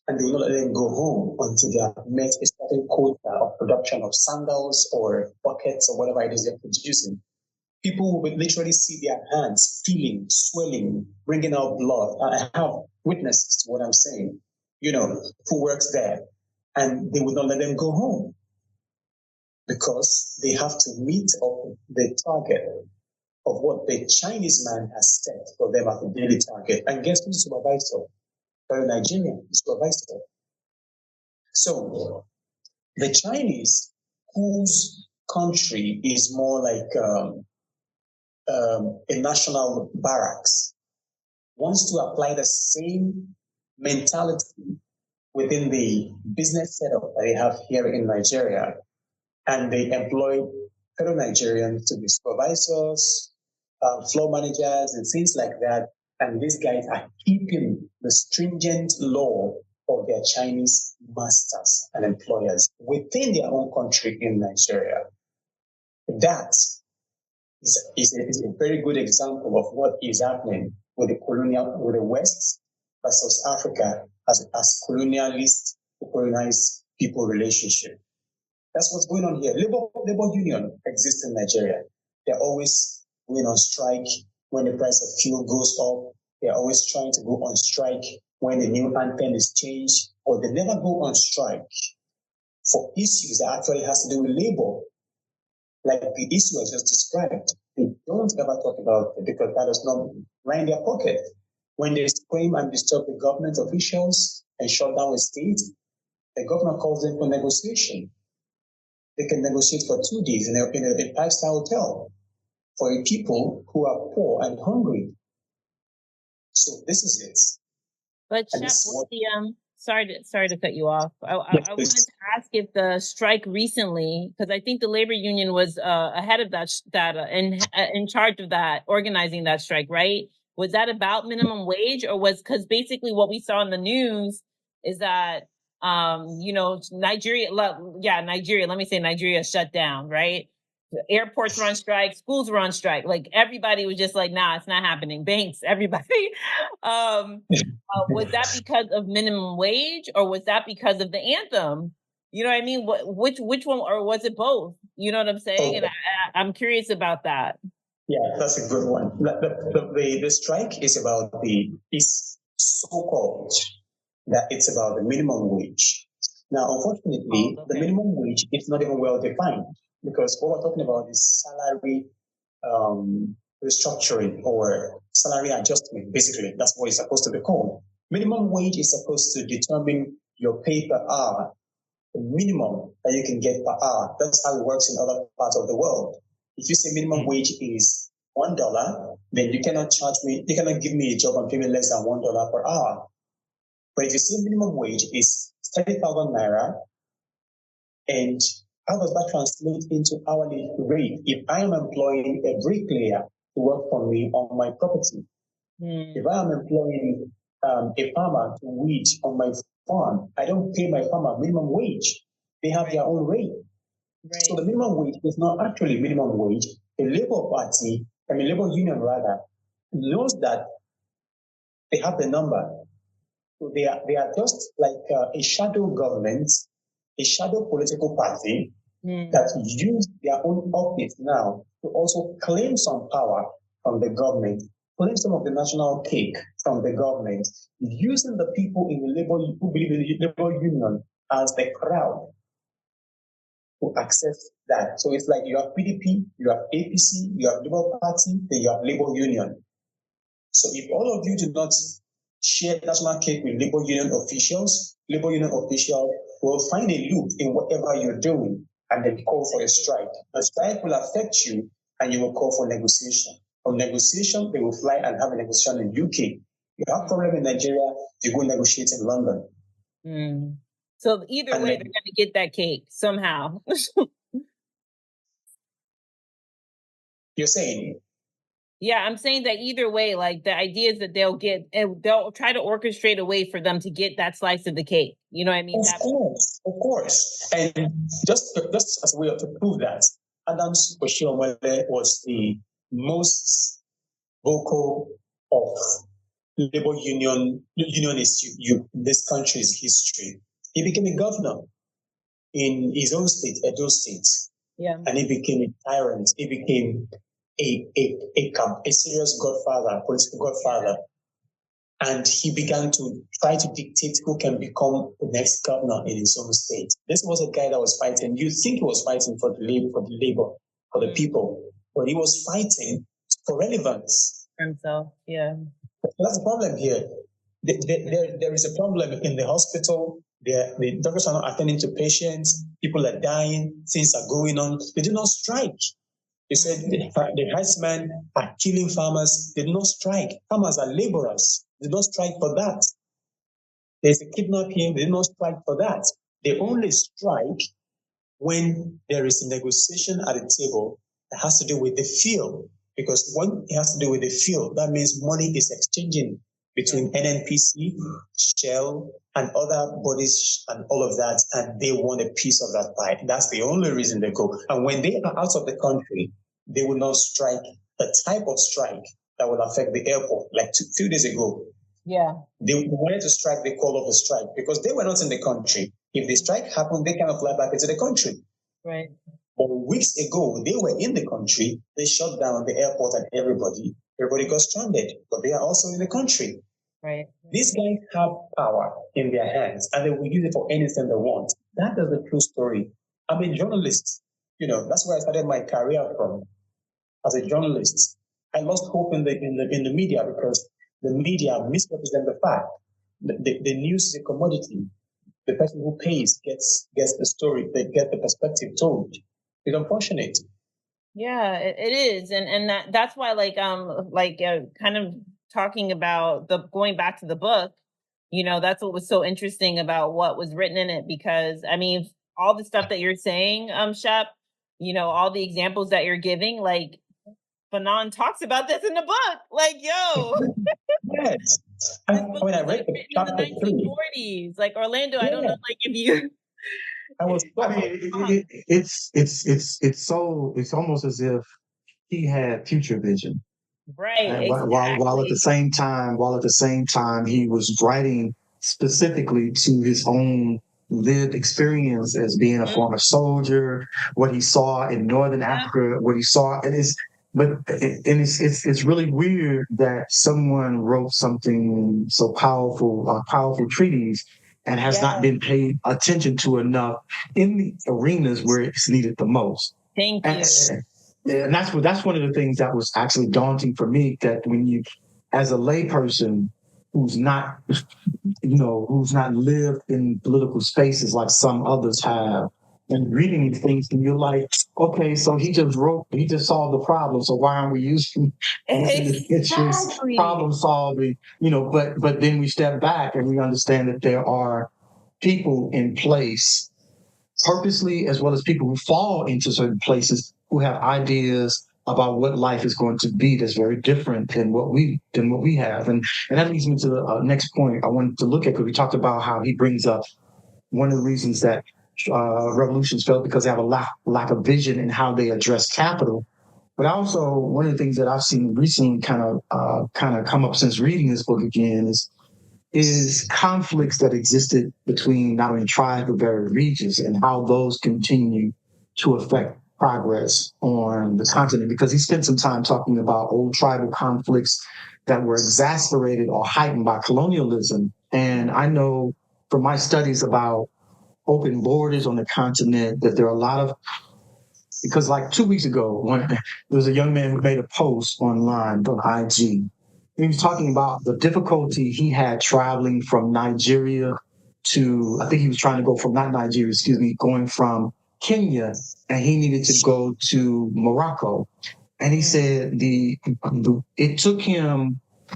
and they will not let them go home until they have met a certain quota of production of sandals or buckets or whatever it is they're producing. People will literally see their hands feeling, swelling, bringing out blood. I have witnesses to what I'm saying, who works there. And they would not let them go home because they have to meet up the target of what the Chinese man has set for them as a daily target. And guess who's supervisor? The Nigerian supervisor. So the Chinese, whose country is more like a national barracks, wants to apply the same mentality within the business setup that they have here in Nigeria. And they employ fellow Nigerians to be supervisors, floor managers, and things like that. And these guys are keeping the stringent law of their Chinese masters and employers within their own country in Nigeria. That is a very good example of what is happening with the West versus Africa as colonialist to colonized people relationship. That's what's going on here. Labor union exists in Nigeria. They're always going on strike when the price of fuel goes up. They're always trying to go on strike when the new anthem is changed, or they never go on strike for issues that actually has to do with labor, like the issue I just described. They don't ever talk about it because that is not right in their pocket. When they scream and disturb the government officials and shut down a state, the governor calls them for negotiation. They can negotiate for 2 days in a 5-star hotel for people who are poor and hungry. So this is it. But And Chef, this is what, sorry to cut you off. yes, I wanted please. to ask if the strike recently, because I think the labor union was ahead of that in charge of that, organizing that strike, right? Was that about minimum wage, or was, because basically what we saw in the news is that Nigeria, let me say Nigeria shut down, right? The airports were on strike, schools were on strike. Like everybody was just like, nah, it's not happening. Banks, everybody. Was that because of minimum wage, or was that because of the anthem? You know what I mean? Which one, or was it both? You know what I'm saying? And Okay. I'm curious about that. Yeah, that's a good one. The strike is about is so-called that it's about the minimum wage. Now, unfortunately, the Okay. minimum wage is not even well defined, because what we're talking about is salary restructuring or salary adjustment. Basically, that's what it's supposed to be called. Minimum wage is supposed to determine your pay per hour, the minimum that you can get per hour. That's how it works in other parts of the world. If you say minimum wage is $1, then you cannot give me a job and pay me less than $1 per hour. But if you say minimum wage is 30,000 naira, and how does that translate into hourly rate? If I am employing a bricklayer to work for me on my property, if I am employing a farmer to weed on my farm, I don't pay my farmer minimum wage. They have their own rate. Right. So the minimum wage is not actually minimum wage. The labor union rather, knows that they have the number. So they are just like a shadow government, a shadow political party that use their own office now to also claim some power from the government, claim some of the national cake from the government, using the people in the labor who believe in the labor union as the crowd to access that. So it's like you have PDP, you have APC, you have Labour Party, then you have Labor Union. So if all of you do not share national cake with Labor Union officials will find a loop in whatever you're doing and then call for a strike. The strike will affect you and you will call for negotiation. From negotiation, they will fly and have a negotiation in UK. You have a problem in Nigeria, you go negotiate in London. So either way, they're going to get that cake somehow. You're saying? Yeah, I'm saying that either way, like the idea is that they'll try to orchestrate a way for them to get that slice of the cake. You know what I mean? Of course. And just as a way to prove that, Adams Oshiomhole was the most vocal of labor unionists in this country's history. He became a governor in his own state, Edo State. Yeah. And he became a tyrant. He became a serious godfather, political godfather. And he began to try to dictate who can become the next governor in his own state. This was a guy that was fighting. You think he was fighting for the people, but he was fighting for relevance. Himself, yeah. That's the problem here. There is a problem in the hospital. The doctors are not attending to patients. People are dying. Things are going on. They do not strike. They said the herdsmen are killing farmers. They do not strike. Farmers are laborers. They do not strike for that. There's a kidnapping. They do not strike for that. They only strike when there is a negotiation at the table that has to do with the field. Because when it has to do with the field, that means money is exchanging between NNPC, Shell, and other bodies and all of that, and they want a piece of that pie. That's the only reason they go. And when they are out of the country, they will not strike the type of strike that will affect the airport. Like a few days ago, they wanted to strike the call of the strike because they were not in the country. If the strike happened, they cannot fly back into the country. Right. But weeks ago, they were in the country. They shut down the airport and everybody got stranded, but they are also in the country. Right. These guys have power in their hands and they will use it for anything they want. That is the true story. I'm a journalist. That's where I started my career from. As a journalist, I lost hope in the media because the media misrepresent the fact. The news is a commodity. The person who pays gets the story, they get the perspective told. It's unfortunate. Yeah, it is, and that's why, kind of talking about going back to the book, That's what was so interesting about what was written in it, because I mean, all the stuff that you're saying, Shep, all the examples that you're giving, like Fanon talks about this in the book. Like, yo, Yes. this book When I was read like the written in the chapter 3, 1940s. Like, Orlando, I don't know, like if you I was I mean, it's almost as if he had future vision. right, And while at the exactly. same time he was writing specifically to his own lived experience as being a Mhm. former soldier, what he saw in Northern Yep. Africa, what he saw, it's really weird that someone wrote something so powerful, powerful treaties, and has not been paid attention to enough in the arenas where it's needed the most. Thank you. And that's one of the things that was actually daunting for me, that when you, as a layperson who's not lived in political spaces like some others have, and reading these things, and you're like, okay, so he just solved the problem, so why aren't we using the pictures, problem solving, but then we step back and we understand that there are people in place purposely, as well as people who fall into certain places who have ideas about what life is going to be that's very different than what we have. And that leads me to the next point I wanted to look at, because we talked about how he brings up one of the reasons that revolutions fail, because they have a lack of vision in how they address capital. But also, one of the things that I've seen recently kind of come up since reading this book again is conflicts that existed between not only tribes but various regions, and how those continue to affect progress on the continent. Because he spent some time talking about old tribal conflicts that were exacerbated or heightened by colonialism. And I know from my studies about open borders on the continent that there are a lot of, because like 2 weeks ago, when there was a young man who made a post online on IG. He was talking about the difficulty he had traveling from Nigeria to, I think he was trying to go from, not Nigeria, excuse me, going from Kenya, and he needed to go to Morocco. And he said it took him, I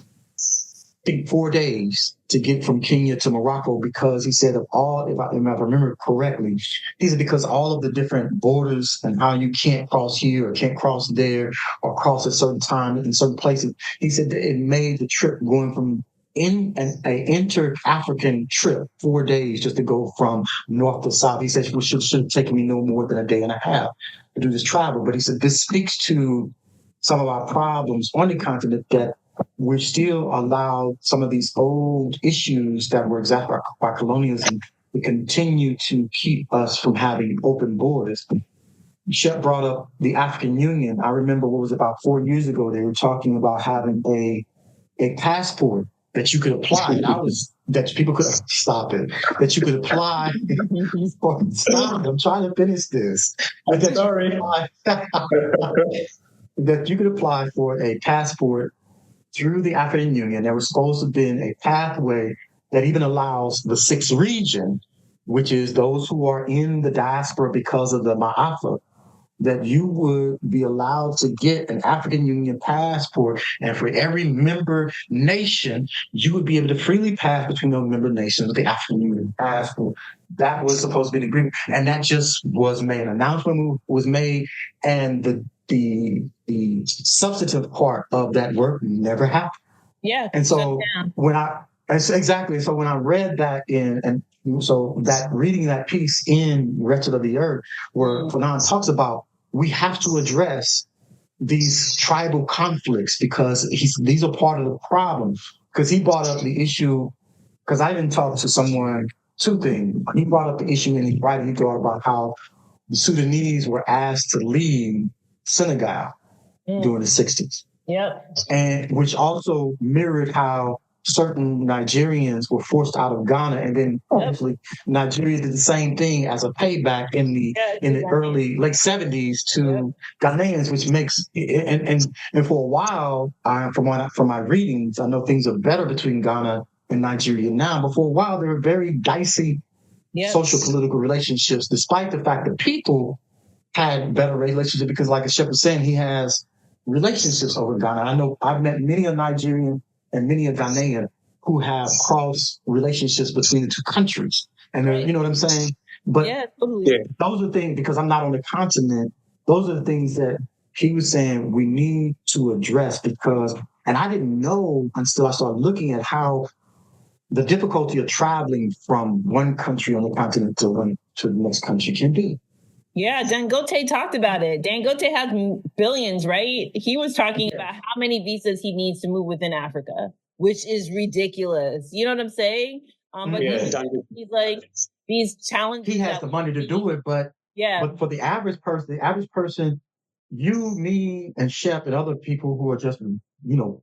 think, 4 days to get from Kenya to Morocco, because he said if I remember correctly, he said because all of the different borders and how you can't cross here or can't cross there or cross at certain time in certain places. He said that it made the trip going from an inter-African trip, 4 days just to go from north to south. He said it should have taken me no more than a day and a half to do this travel. But he said this speaks to some of our problems on the continent, that we're still allowed some of these old issues that were exacerbated by colonialism to continue to keep us from having open borders. Shep brought up the African Union. I remember what was about 4 years ago, they were talking about having a passport that you could apply. And that people could stop it, that you could apply for. Stop, I'm trying to finish this. Sorry. That you could apply for a passport through the African Union. There was supposed to have been a pathway that even allows the sixth region, which is those who are in the diaspora because of the Ma'afa, that you would be allowed to get an African Union passport. And for every member nation, you would be able to freely pass between those member nations with the African Union passport. That was supposed to be the agreement. And that just was made. An announcement was made, and the substantive part of that work never happened. Yeah. And so when I read that reading that piece in Wretched of the Earth, where Fanon talks about we have to address these tribal conflicts, because these are part of the problem. Because he brought up the issue, because I didn't talk to someone, two things. He brought up the issue in his writing. He thought about how the Sudanese were asked to leave Senegal during the 60s. Yep. And which also mirrored how certain Nigerians were forced out of Ghana, and then obviously Nigeria did the same thing as a payback in the early late 70s to Ghanaians, which makes and for a while, from my readings, I know things are better between Ghana and Nigeria now, but for a while there were very dicey social political relationships, despite the fact that people had better relationships, because like Shep was saying, he has relationships over Ghana. I know I've met many a Nigerian and many a Ghanaian who have cross relationships between the two countries. And you know what I'm saying? But totally. Those are things, because I'm not on the continent, those are the things that he was saying we need to address, because, and I didn't know until I started looking at how the difficulty of traveling from one country on the continent to the next country can be. Yeah, Dangote talked about it. Dangote has billions, right? He was talking about how many visas he needs to move within Africa, which is ridiculous. You know what I'm saying? But he's like, these challenges. He has the money to do it, but for the average person, you, me, and Shep and other people who are just,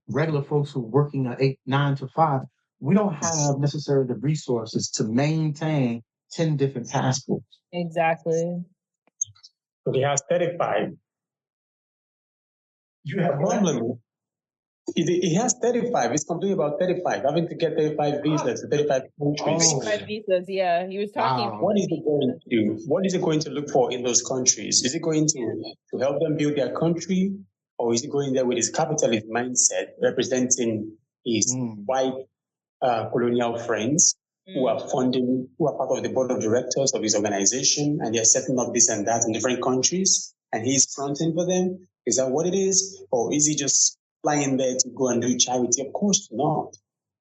regular folks who are working an 8, 9 to 5, we don't have necessarily the resources to maintain 10 different passports. Exactly. So he has 35. You have a problem. He has 35. He's complaining about 35, having to get 35 visas, 35 countries. 35 visas, yeah. He was talking about what is it going to do? What is it going to look for in those countries? Is it going to help them build their country? Or is it going there with his capitalist mindset, representing his white colonial friends who are part of the board of directors of his organization, and they're setting up this and that in different countries, and he's fronting for them? Is that what it is? Or is he just flying there to go and do charity? Of course not.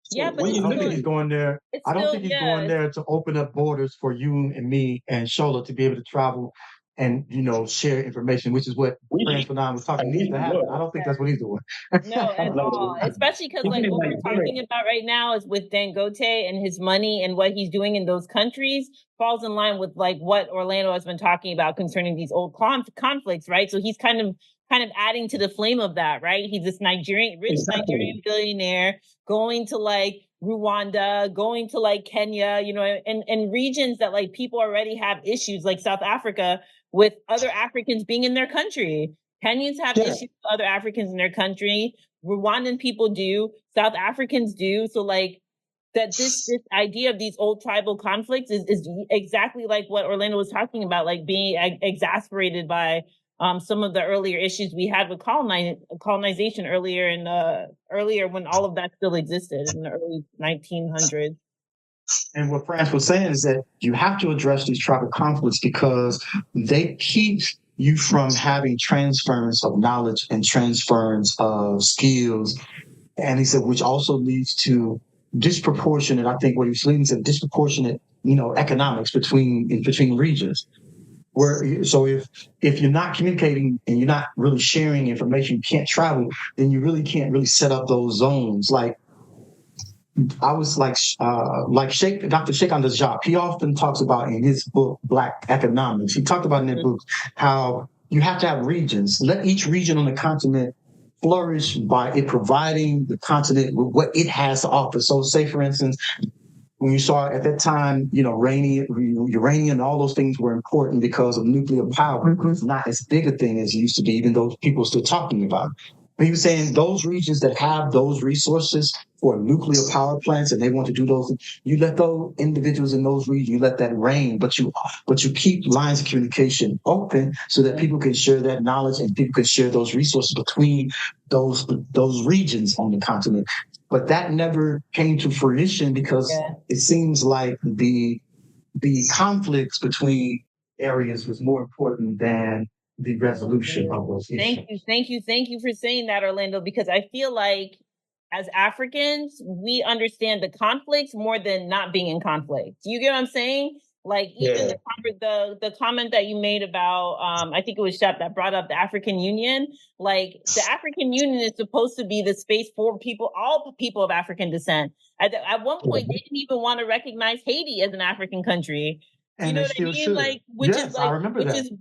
So yeah, but I don't think he's going there. I don't think he's going there to open up borders for you and me and Shola to be able to travel and, share information, which is what Frantz Fanon was talking needs to happen. I don't think that's what he's doing. No, at all. Especially because what we're talking about right now is with Dangote and his money, and what he's doing in those countries falls in line with what Orlando has been talking about concerning these old conflicts, right? So he's kind of adding to the flame of that, right? He's this Nigerian billionaire going to Rwanda, going to Kenya, and regions that people already have issues, like South Africa, with other Africans being in their country. Kenyans have issues with other Africans in their country. Rwandan people do. South Africans do. So that this idea of these old tribal conflicts is exactly like what Orlando was talking about, being exasperated by some of the earlier issues we had with colonization earlier when all of that still existed in the early 1900s. And what Frantz was saying is that you have to address these tribal conflicts because they keep you from having transference of knowledge and transference of skills. And he said, which also leads to disproportionate, I think what he was leading to, disproportionate, economics between regions. So if you're not communicating and you're not really sharing information, you can't travel, then you really can't really set up those zones. I was Dr. Sheikh Najab. He often talks about in his book, Black Economics. He talked about in that book how you have to have regions. Let each region on the continent flourish by it providing the continent with what it has to offer. So say, for instance, when you saw at that time, uranium and all those things were important because of nuclear power. It's not as big a thing as it used to be, even though people are still talking about it. But he was saying those regions that have those resources for nuclear power plants and they want to do those, you let those individuals in those regions, you let that reign, but you keep lines of communication open so that people can share that knowledge and people can share those resources between those regions on the continent. But that never came to fruition because it seems like the conflicts between areas was more important than the resolution of those issues. Thank you for saying that, Orlando, because I feel like as Africans, we understand the conflicts more than not being in conflict. Do you get what I'm saying? Even the comment that you made about, I think it was Shep that brought up the African Union. The African Union is supposed to be the space for all people of African descent. At one point, they didn't even want to recognize Haiti as an African country. And you know what I mean? Which is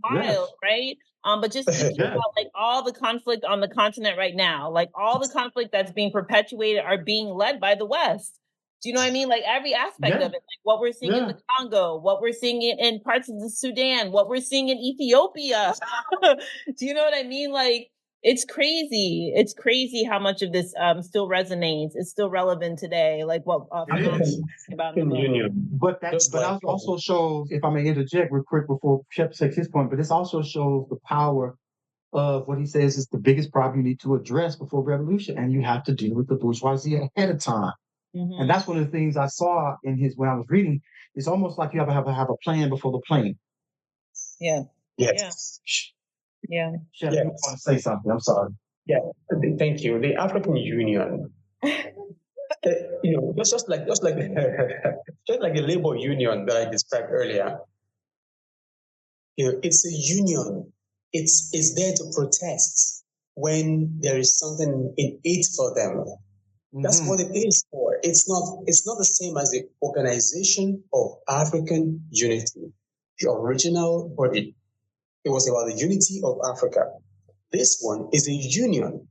wild, right? But just thinking about all the conflict on the continent right now, all the conflict that's being perpetuated are being led by the West. Do you know what I mean? Every aspect of it, what we're seeing in the Congo, what we're seeing in parts of the Sudan, what we're seeing in Ethiopia. Do you know what I mean? It's crazy. It's crazy how much of this still resonates. It's still relevant today. What about in the moment. But that also shows, if I may interject real quick before Shep takes his point, but this also shows the power of what he says is the biggest problem you need to address before revolution, and you have to deal with the bourgeoisie ahead of time. And that's one of the things I saw in his, when I was reading. It's almost like you have to have a plan before the plane. Yeah. Yes. Yeah. Chef, you want to say something? I'm sorry. Yeah. Thank you. The African Union, just like just like the labor union that I described earlier. It's a union. It's there to protest when there is something in it for them. That's what it is for. It's not the same as the Organization of African Unity, the original body. It was about the unity of Africa. This one is a union,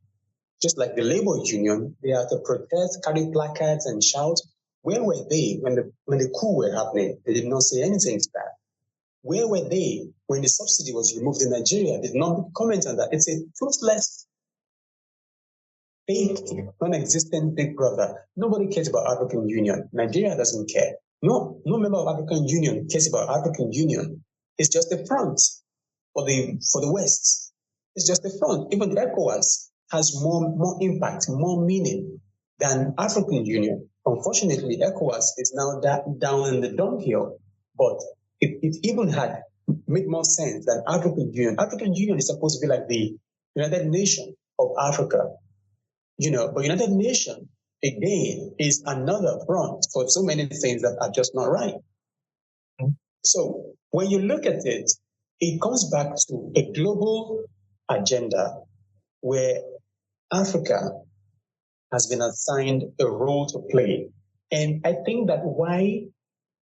just like the labor union. They are to protest, carry placards, and shout. Where were they when the coup were happening? They did not say anything to that. Where were they when the subsidy was removed in Nigeria? They did not comment on that. It's a toothless, fake, non-existent big brother. Nobody cares about African Union. Nigeria doesn't care. No member of African Union cares about African Union. It's just a front for the West. It's just a front. Even the ECOWAS has more impact, more meaning than African Union. Unfortunately, ECOWAS is now down in the dunghill, but it even had made more sense than African Union. African Union is supposed to be like the United Nations of Africa, but United Nations, again, is another front for so many things that are just not right. So when you look at it, it comes back to a global agenda where Africa has been assigned a role to play. And I think that why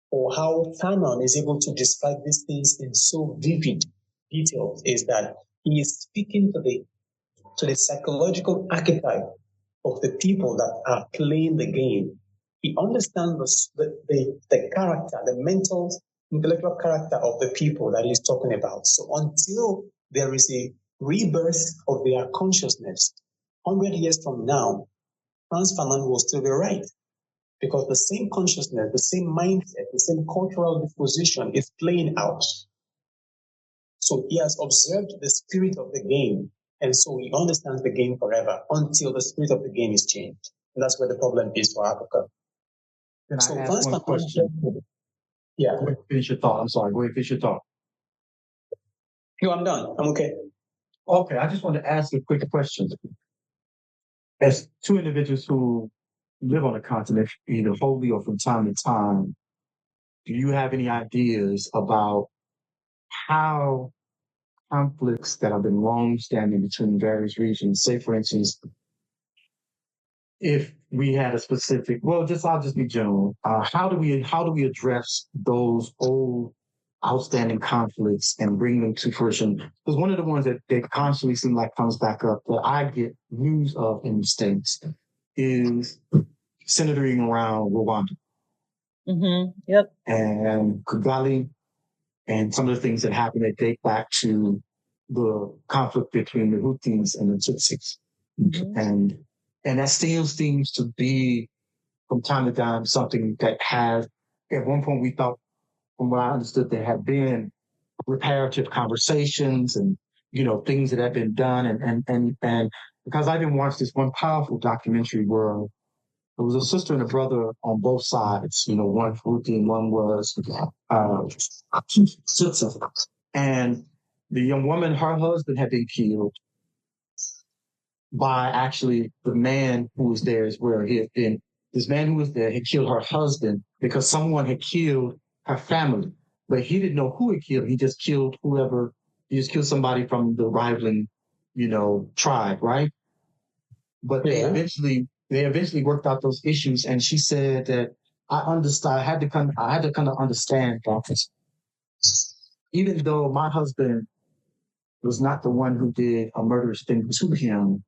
or how Fanon is able to describe these things in so vivid details is that he is speaking to the psychological archetype of the people that are playing the game. He understands the character, the mental, intellectual character of the people that he's talking about. So until there is a rebirth of their consciousness, 100 years from now, Frantz Fanon will still be right. Because the same consciousness, the same mindset, the same cultural disposition is playing out. So he has observed the spirit of the game, and so he understands the game forever until the spirit of the game is changed. And that's where the problem is for Africa. Can So I ask one question? Yeah. Go ahead, finish your thought. I'm sorry. Go ahead, finish your thought. No, I'm done. I'm okay. Okay, I just want to ask a quick question. As two individuals who live on the continent, either wholly or from time to time, do you have any ideas about how conflicts that have been long-standing between various regions, say, for instance, if we had a specific, I'll just be general. How do we address those old outstanding conflicts and bring them to fruition? Because one of the ones that constantly seem like comes back up that I get news of in the States is centering around Rwanda. Yep. And Kigali, and some of the things that happened that date back to the conflict between the Houthis and the Tutsis. And that still seems to be, from time to time, something that has, at one point we thought, from what I understood, there had been reparative conversations and, things that had been done. And because I didn't watch this one powerful documentary where there was a sister and a brother on both sides, one Houthi and one was Tutsi. And the young woman, her husband had been killed by actually the man who was there is where he had been. This man who was there had killed her husband because someone had killed her family, but he didn't know who he killed. He just killed he just killed somebody from the rivaling, tribe, right? But they eventually worked out those issues. And she said that I had to kind of understand that even though my husband was not the one who did a murderous thing to him,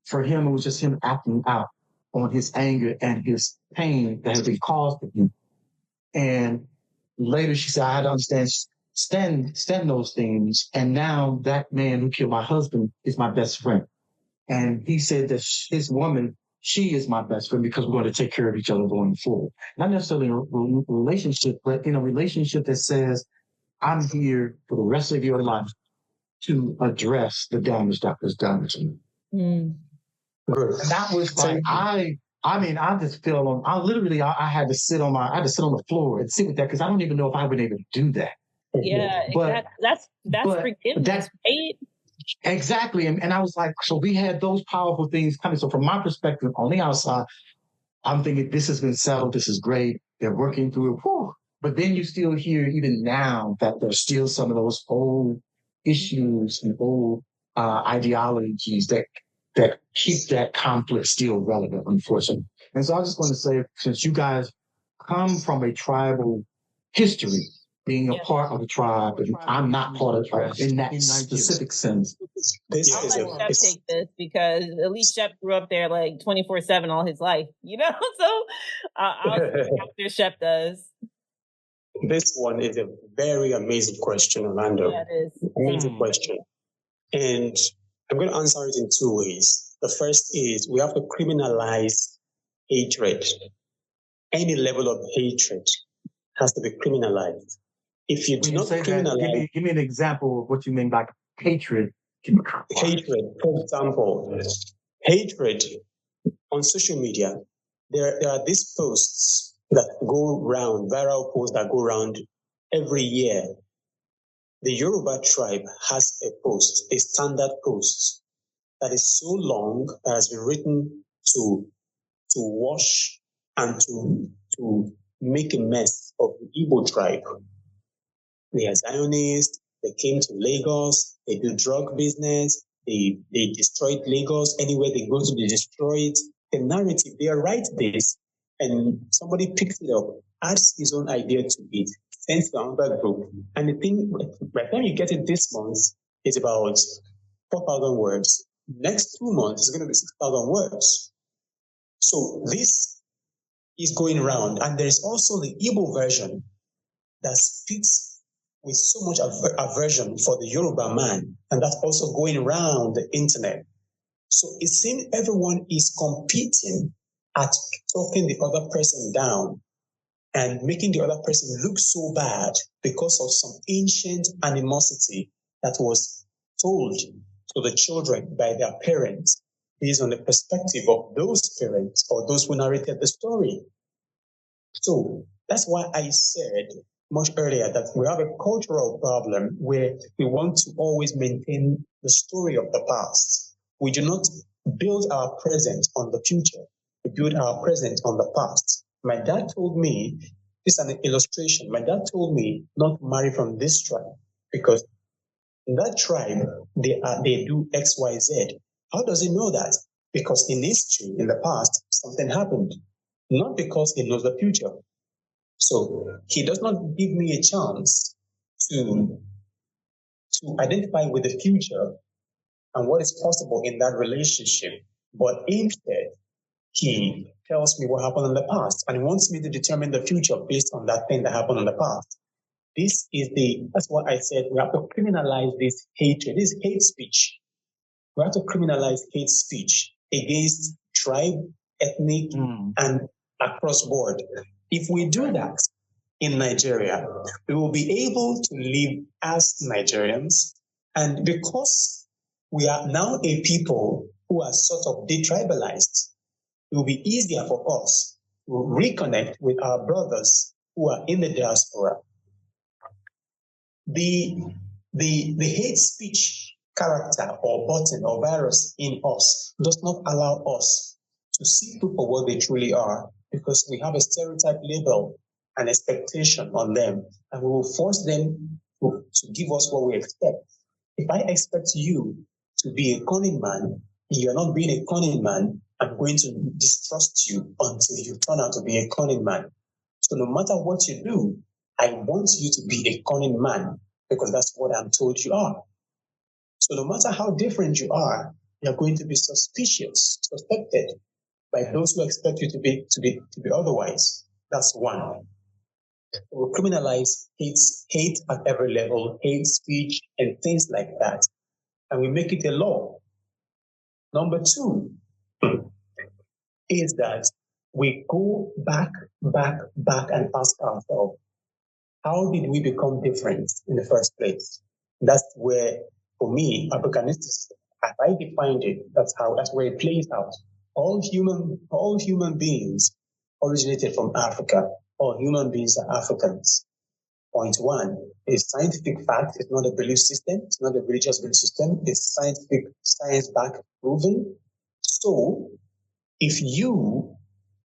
for him, it was just him acting out on his anger and his pain that had been caused to him. And later she said, I had to understand those things. And now that man who killed my husband is my best friend. And he said that his woman, she is my best friend because we're going to take care of each other going forward. Not necessarily in a relationship, but in a relationship that says, I'm here for the rest of your life to address the damage that was done to you. And that was like, I mean, I just fell on. I had to sit on the floor and sit with that because I don't even know if I would be able to do that. Yeah, But that's but forgiveness, right? exactly, and I was like, so we had those powerful things coming. So from my perspective, on the outside, I'm thinking this has been settled. This is great. They're working through it. Whew. But then you still hear even now that there's still some of those old issues and old ideologies that keep that conflict still relevant, unfortunately. And so I just want to say, since you guys come from a tribal history, being a part of the tribe, and I'm not part of the tribe in that specific sense. I'll let Shep take this because at least Shep grew up there like 24/7 all his life, you know? So I'll see after Shep does. This one is a very amazing question, Orlando. Yeah, it is. Amazing question. And I'm going to answer it in two ways. The first is we have to criminalize hatred. Any level of hatred has to be criminalized. If you do not criminalize, give me an example of what you mean by hatred. Hatred, for example, hatred on social media. There are these posts that go around, viral posts that go around every year. The Yoruba tribe has a post, a standard post that is so long that has been written to wash and to make a mess of the Igbo tribe. They are Zionists. They came to Lagos. They do drug business. They destroyed Lagos. Anywhere they go to, they destroy it. The narrative, they write this, and somebody picks it up, adds his own idea to it, sends to another group. And the thing, by the time you get it this month, it's about 4,000 words. Next 2 months, it's going to be 6,000 words. So this is going around. And there's also the Igbo version that speaks with so much aversion for the Yoruba man, and that's also going around the internet. So it seems everyone is competing at talking the other person down and making the other person look so bad because of some ancient animosity that was told to the children by their parents based on the perspective of those parents or those who narrated the story. So that's why I said much earlier that we have a cultural problem where we want to always maintain the story of the past. We do not build our present on the future. We build our present on the past. My dad told me, this is an illustration. My dad told me not to marry from this tribe because in that tribe, they do X, Y, Z. How does he know that? Because in history, in the past, something happened. Not because he knows the future. So he does not give me a chance to identify with the future and what is possible in that relationship. But instead, he tells me what happened in the past, and he wants me to determine the future based on that thing that happened in the past. That's what I said, we have to criminalize this hatred, this hate speech. We have to criminalize hate speech against tribe, ethnic, and across board. If we do that in Nigeria, we will be able to live as Nigerians. And because we are now a people who are sort of detribalized, it will be easier for us to reconnect with our brothers who are in the diaspora. The hate speech character or button or virus in us does not allow us to see people for what they truly are, because we have a stereotype label and expectation on them, and we will force them to give us what we expect. If I expect you to be a cunning man, and you're not being a cunning man, I'm going to distrust you until you turn out to be a cunning man. So no matter what you do, I want you to be a cunning man because that's what I'm told you are. So no matter how different you are, you're going to be suspected by those who expect you to be otherwise. That's one. We criminalize hate at every level, hate speech and things like that, and we make it a law. Number two is that we go back and ask ourselves, how did we become different in the first place? That's where, for me, Africanistic, as I defined it, that's where it plays out. all human beings originated from Africa. All human beings are Africans. Point one, it's scientific fact. It's not a belief system. It's not a religious belief system. It's scientific, science-backed, proven. So, if you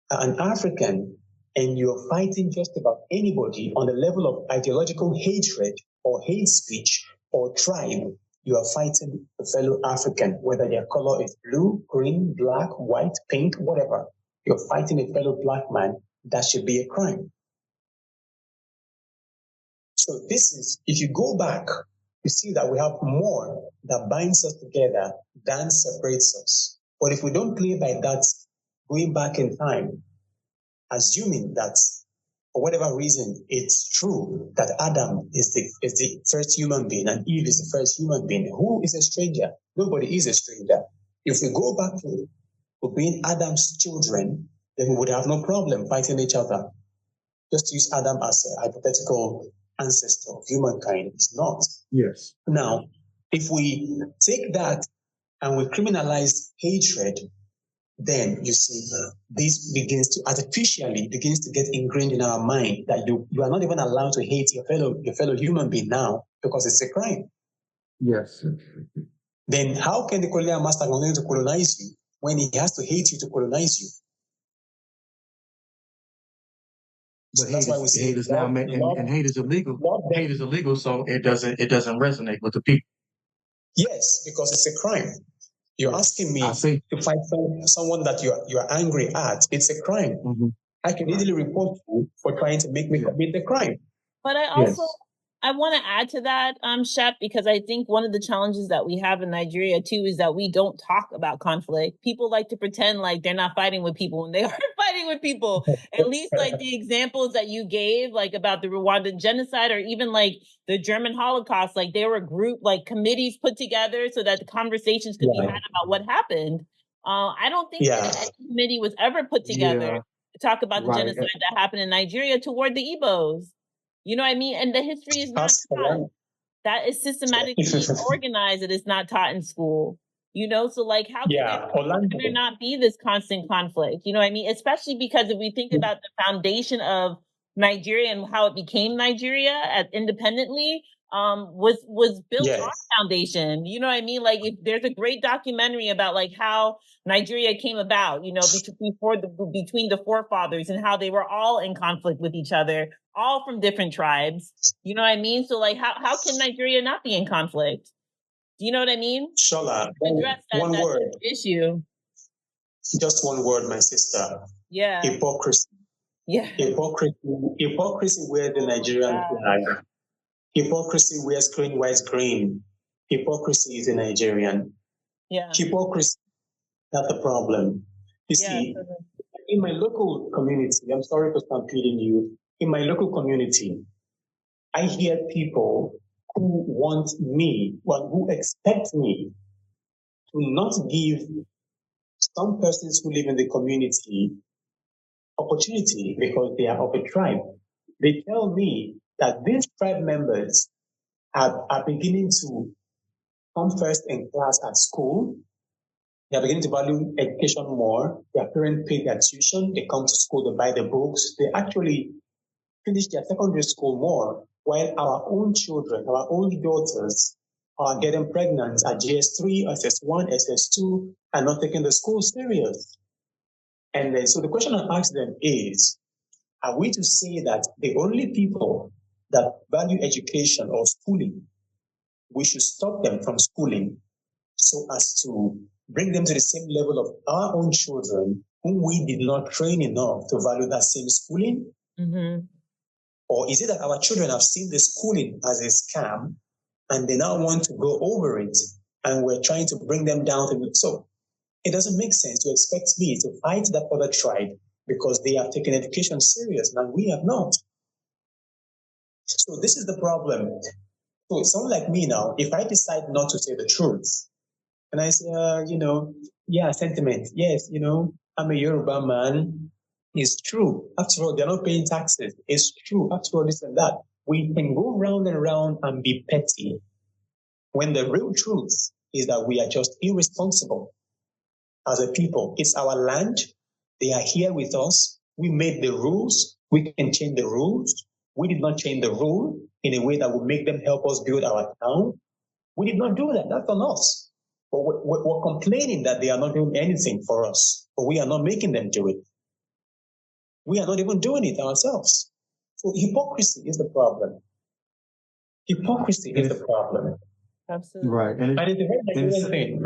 are an African and you're fighting just about anybody on the level of ideological hatred or hate speech or tribe, you are fighting a fellow African, whether their color is blue, green, black, white, pink, whatever. You're fighting a fellow black man. That should be a crime. So this is, if you go back, you see that we have more that binds us together than separates us. But if we don't play by that, going back in time, assuming that for whatever reason it's true that Adam is the first human being and Eve is the first human being, who is a stranger? Nobody is a stranger. If we go back to being Adam's children, then we would have no problem fighting each other. Just use Adam as a hypothetical ancestor of humankind. It's not. Yes. Now, if we take that and we criminalize hatred, then you see this begins to artificially get ingrained in our mind that you are not even allowed to hate your fellow human being now because it's a crime. Yes. Then how can the colonial master continue to colonize you when he has to hate you to colonize you? But so that's why we say hate is now and hate is illegal. Hate is illegal, so it doesn't resonate with the people. Yes, because it's a crime. You're asking me to fight someone that you're angry at. It's a crime. Mm-hmm. I can easily report you for trying to make me commit the crime. But I also I want to add to that, Shep, because I think one of the challenges that we have in Nigeria too is that we don't talk about conflict. People like to pretend like they're not fighting with people when they are fighting with people. At least like the examples that you gave, like about the Rwandan genocide or even like the German Holocaust, like they were group like committees put together so that the conversations could be had about what happened. I don't think that any committee was ever put together to talk about the genocide that happened in Nigeria toward the Igbos. You know what I mean? And the history is not taught. That is systematically organized. It is not taught in school. You know, so like how can there not be this constant conflict? You know what I mean? Especially because if we think about the foundation Nigeria and how it became Nigeria independently, was built on foundation. You know what I mean? Like if there's a great documentary about like how Nigeria came about, you know, between the forefathers and how they were all in conflict with each other, all from different tribes. You know what I mean? So like how can Nigeria not be in conflict? Do you know what I mean? Shola, address one word issue. Just one word, my sister. Yeah. Hypocrisy. Yeah. Hypocrisy wears the Nigerian flag. Hypocrisy wears green, white, green. Hypocrisy is a Nigerian. Yeah. Hypocrisy, that's the problem. You see, in my local community, I'm sorry for stampeding you. In my local community, I hear people who want me, who expect me to not give some persons who live in the community opportunity because they are of a tribe. They tell me that these tribe members are beginning to come first in class at school. They are beginning to value education more. Their parents pay their tuition. They come to school, they buy the books. They actually finish their secondary school more, while our own children, our own daughters are getting pregnant at GS3, SS1, SS2, and not taking the school serious. And then, so the question I ask them is, are we to say that the only people that value education or schooling, we should stop them from schooling so as to bring them to the same level of our own children whom we did not train enough to value that same schooling? Mm-hmm. Or is it that our children have seen the schooling as a scam and they now want to go over it and we're trying to bring them down to it? So it doesn't make sense to expect me to fight that other tribe because they have taken education serious and we have not. So this is the problem. So someone like me now, if I decide not to say the truth, and I say, sentiment, yes, I'm a Yoruba man, it's true. After all, they're not paying taxes. It's true. After all, this and that. We can go round and round and be petty when the real truth is that we are just irresponsible. as a people. It's our land. They are here with us. We made the rules. We can change the rules. We did not change the rule in a way that would make them help us build our town. We did not do that. That's on us. But we're complaining that they are not doing anything for us, but we are not making them do it. We are not even doing it ourselves. So hypocrisy is the problem. Hypocrisy is the problem. Absolutely. Right. And it's a very Nigerian thing.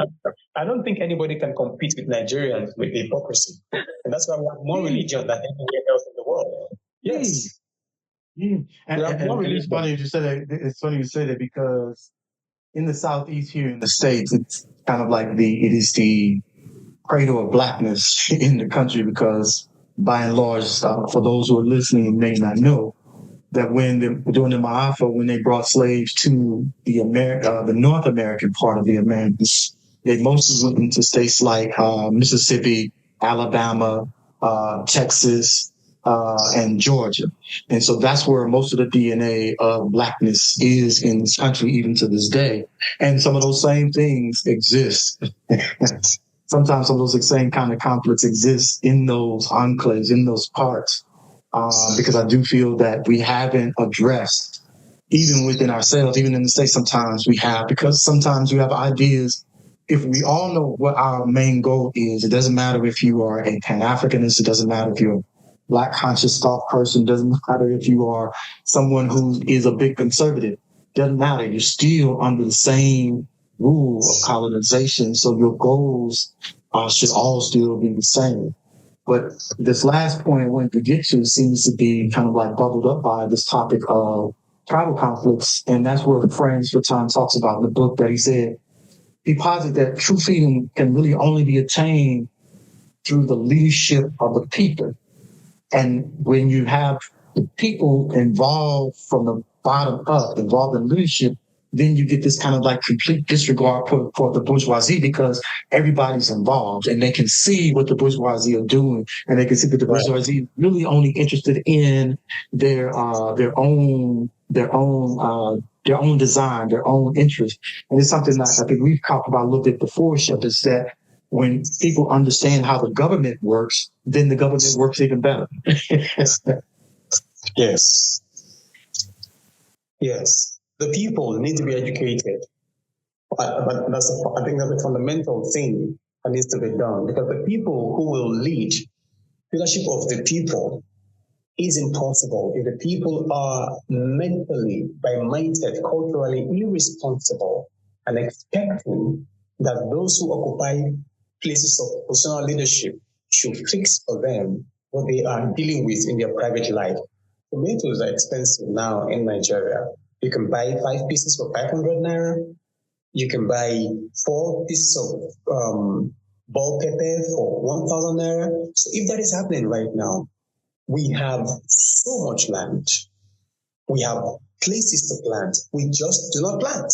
I don't think anybody can compete with Nigerians with hypocrisy. And that's why we have more religion than anywhere else in the world. Yes. And it's funny you say that. It's funny you say that because in the Southeast here in the States, it's kind of like it is the cradle of blackness in the country because by and large, for those who are listening may not know, that during the Ma'afa, when they brought slaves to the North American part of the Americas, they mostly went into states like Mississippi, Alabama, Texas, and Georgia. And so that's where most of the DNA of blackness is in this country, even to this day. And some of those same things exist. Sometimes some of those same kind of conflicts exist in those enclaves, in those parts. Because I do feel that we haven't addressed, even within ourselves, even in the States, sometimes we have, because sometimes you have ideas. If we all know what our main goal is, it doesn't matter if you are a Pan-Africanist, it doesn't matter if you're a Black conscious thought person, it doesn't matter if you are someone who is a big conservative, it doesn't matter. You're still under the same rule of colonization, so your goals should all still be the same. But this last point I wanted to get to seems to be kind of like bubbled up by this topic of tribal conflicts. And that's where Frantz Fanon talks about in the book that he posits that true freedom can really only be attained through the leadership of the people. And when you have the people involved from the bottom up, involved in leadership, then you get this kind of like complete disregard for the bourgeoisie because everybody's involved and they can see what the bourgeoisie are doing and they can see that the bourgeoisie is really only interested in their own design, their own interest. And it's something that I think we've talked about a little bit before, Shep, is that when people understand how the government works, then the government works even better. Yes. Yes. The people need to be educated. But I think that's a fundamental thing that needs to be done because the people who will lead, leadership of the people is impossible if the people are mentally, by mindset, culturally irresponsible and expecting that those who occupy places of personal leadership should fix for them what they are dealing with in their private life. Tomatoes are expensive now in Nigeria. You can buy 5 pieces for 500 naira. You can buy 4 pieces of ball pepper for 1,000 naira. So if that is happening right now, we have so much land. We have places to plant. We just do not plant.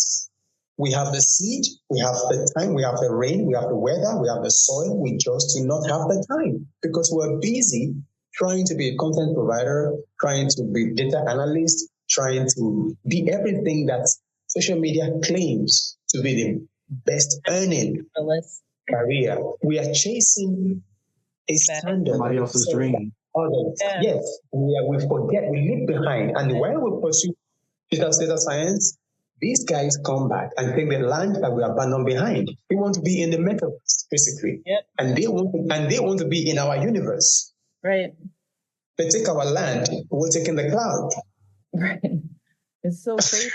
We have the seed, we have the time, we have the rain, we have the weather, we have the soil. We just do not have the time because we're busy trying to be a content provider, trying to be data analyst, trying to be everything that social media claims to be the best earning career. We are chasing a standard. Somebody else's dream. Yes, we forget, we leave behind. And when we pursue data science, these guys come back and take the land that we abandoned behind. They want to be in the metaverse, basically. Yep. And they want to be in our universe. Right. They take our land, we'll take in the cloud. Right. It's so crazy.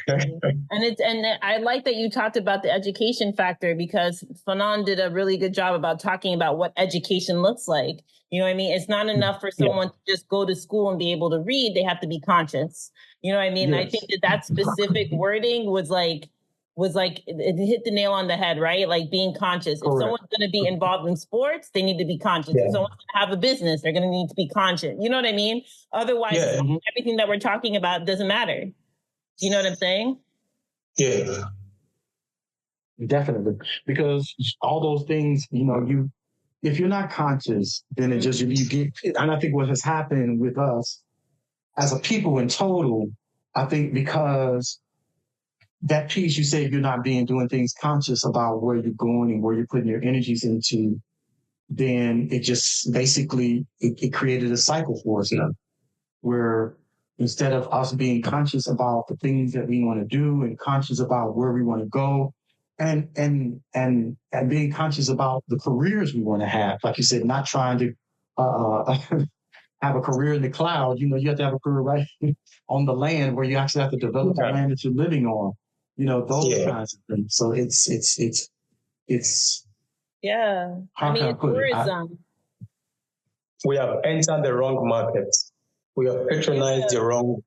and I like that you talked about the education factor because Fanon did a really good job about talking about what education looks like. You know what I mean? It's not enough for someone to just go to school and be able to read. They have to be conscious. You know what I mean? Yes. I think that specific wording was like it hit the nail on the head, right? Like being conscious. Correct. If someone's going to be involved in sports, they need to be conscious. Yeah. If someone's going to have a business, they're going to need to be conscious. You know what I mean? Otherwise, everything that we're talking about doesn't matter. Do you know what I'm saying? Yeah. Definitely. Because all those things, if you're not conscious, then it just, you get, and I think what has happened with us as a people in total, I think because that piece you say you're not doing things conscious about where you're going and where you're putting your energies into, then it just basically, it created a cycle for us, where instead of us being conscious about the things that we want to do and conscious about where we want to go, and being conscious about the careers we want to have, like you said, not trying to have a career in the cloud. You have to have a career right on the land where you actually have to develop the land that you're living on. Those kinds of things. So it's how can I put tourism. We have entered the wrong market. We have patronized the wrong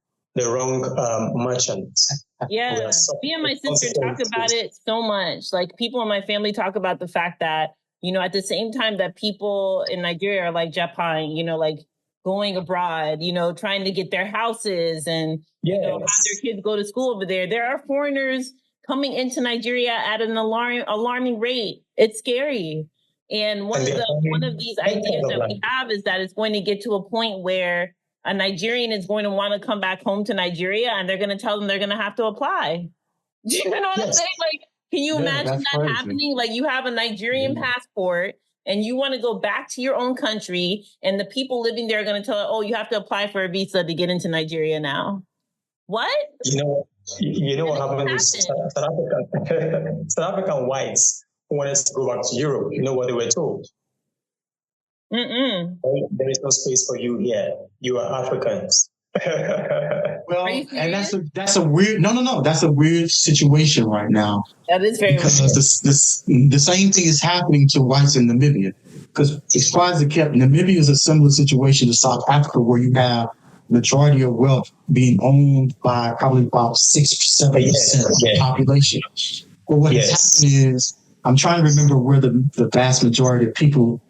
merchants. Yeah, me and my sister talk about it so much. Like, people in my family talk about the fact that, at the same time that people in Nigeria are like Japan, like going abroad, trying to get their houses and have their kids go to school over there. There are foreigners coming into Nigeria at an alarming rate. It's scary. And one of these ideas that we have is that it's going to get to a point where a Nigerian is going to want to come back home to Nigeria, and they're going to tell them they're going to have to apply. Do you know what I'm saying? Like, can you imagine that crazy happening? Like, you have a Nigerian passport and you want to go back to your own country, and the people living there are going to tell you, oh, you have to apply for a visa to get into Nigeria now. What? You know what happened with South African whites who wanted to go back to Europe. You know what they were told? There is no space for you here. You are Africans. Well, and that's a weird. No. That's a weird situation right now. That is very because weird. The same thing is happening to whites in Namibia. Because as far as Namibia is a similar situation to South Africa, where you have majority of wealth being owned by probably about 6-7% of the population. But what has happened is, I'm trying to remember where the vast majority of people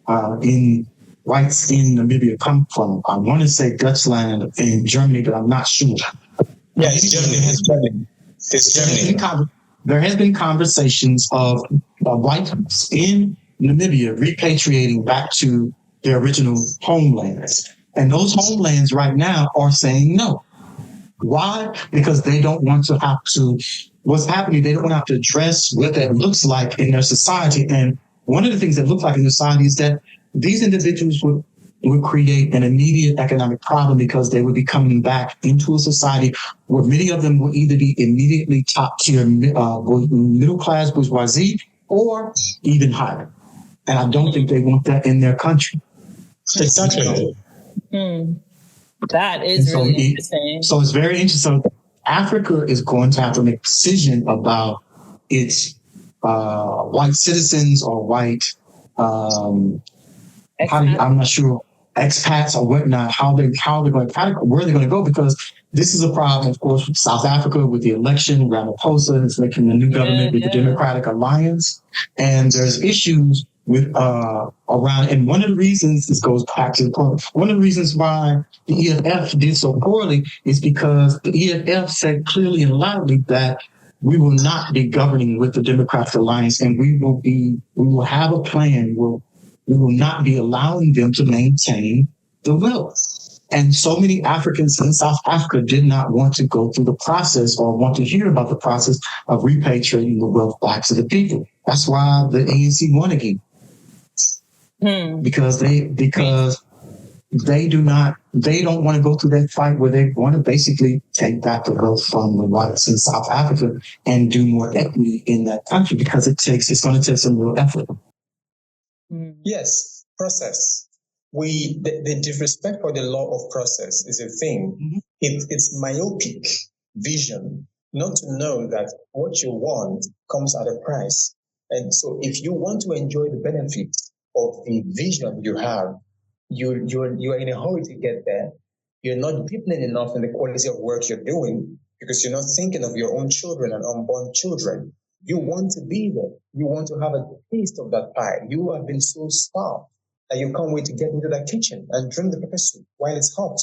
whites in Namibia come from. I want to say Dutchland in Germany, but I'm not sure. Yeah, it's Germany. It's Germany. There has been conversations of whites in Namibia repatriating back to their original homelands. And those homelands right now are saying no. Why? Because they don't want to have to, what's happening, they don't want to have to address what that looks like in their society. And one of the things that look like in society is that these individuals would create an immediate economic problem, because they would be coming back into a society where many of them will either be immediately top tier middle class bourgeoisie or even higher. And I don't think they want that in their country. Exactly. That is really interesting. So it's very interesting. So Africa is going to have to make a decision about its white citizens or white, I'm not sure, expats or whatnot, where they're going to go, because this is a problem, of course, with South Africa with the election. Ramaphosa is making a new government with the Democratic Alliance, and there's issues with around, and one of the reasons, this goes back to the point, one of the reasons why the EFF did so poorly is because the EFF said clearly and loudly that we will not be governing with the Democratic Alliance, and we will have a plan where we will not be allowing them to maintain the wealth. And so many Africans in South Africa did not want to go through the process or want to hear about the process of repatriating the wealth back to the people. That's why the ANC won again. Because they don't want to go through that fight where they want to basically take back the wealth from the whites in South Africa and do more equity in that country, because it's going to take some real effort. Yes, process. The disrespect for the law of process is a thing. It's myopic vision, not to know that what you want comes at a price. And so if you want to enjoy the benefits of the vision you have, you are in a hurry to get there. You're not deepening enough in the quality of work you're doing, because you're not thinking of your own children and unborn children. You want to be there. You want to have a taste of that pie. You have been so starved that you can't wait to get into that kitchen and drink the pepper soup while it's hot.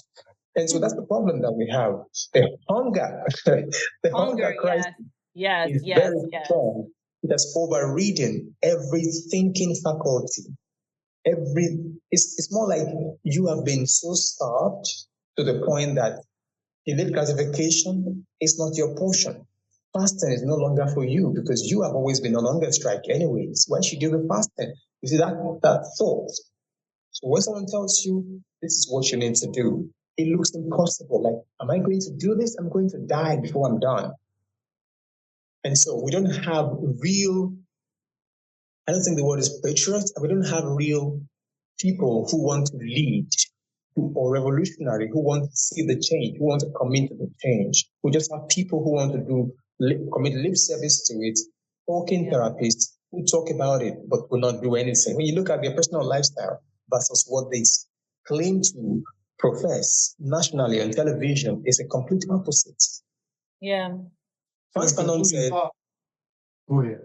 And so that's the problem that we have. The hunger, hunger crisis is very strong. It has overridden every thinking faculty. It's more like you have been so starved to the point that elite classification is not your portion. fasting is no longer for you because you have always been on hunger strike anyways. Why should you be fasting? You see that thought. So when someone tells you this is what you need to do, it looks impossible. Like, am I going to do this? I'm going to die before I'm done. And so we don't have real, I don't think the word is patriots. We don't have real people who want to lead or revolutionary who want to see the change, who want to commit to the change. We just have people who want to commit lip service to it, talking therapists who talk about it but will not do anything. When you look at their personal lifestyle versus what they claim to profess nationally on television, is a complete opposite. Yeah. Frantz Fanon said, go ahead.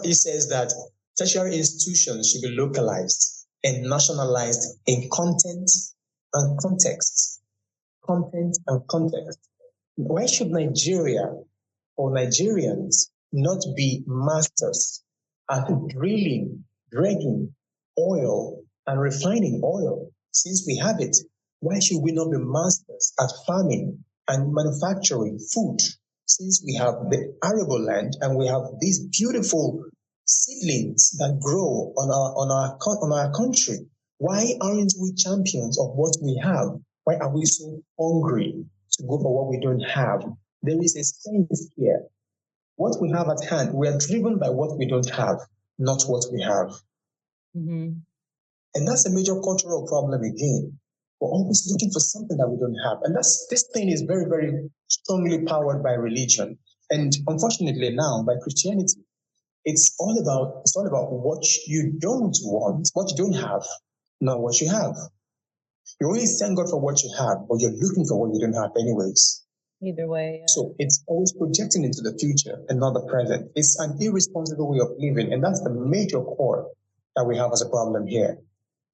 He says that tertiary institutions should be localized and nationalized in content and context. Content and context. Why should Nigeria or Nigerians not be masters at drilling, dragging oil and refining oil since we have it? Why should we not be masters at farming and manufacturing food since we have the arable land and we have these beautiful seedlings that grow on our country? Why aren't we champions of what we have? Why are we so hungry to go for what we don't have? There is a sense here. What we have at hand, we are driven by what we don't have, not what we have. Mm-hmm. And that's a major cultural problem again. We're always looking for something that we don't have. And this thing is very, very strongly powered by religion. And unfortunately now by Christianity. It's all about what you don't want, what you don't have, not what you have. You only thank God for what you have, but you're looking for what you don't have anyways. Either way. Yeah. So it's always projecting into the future and not the present. It's an irresponsible way of living, and that's the major core that we have as a problem here.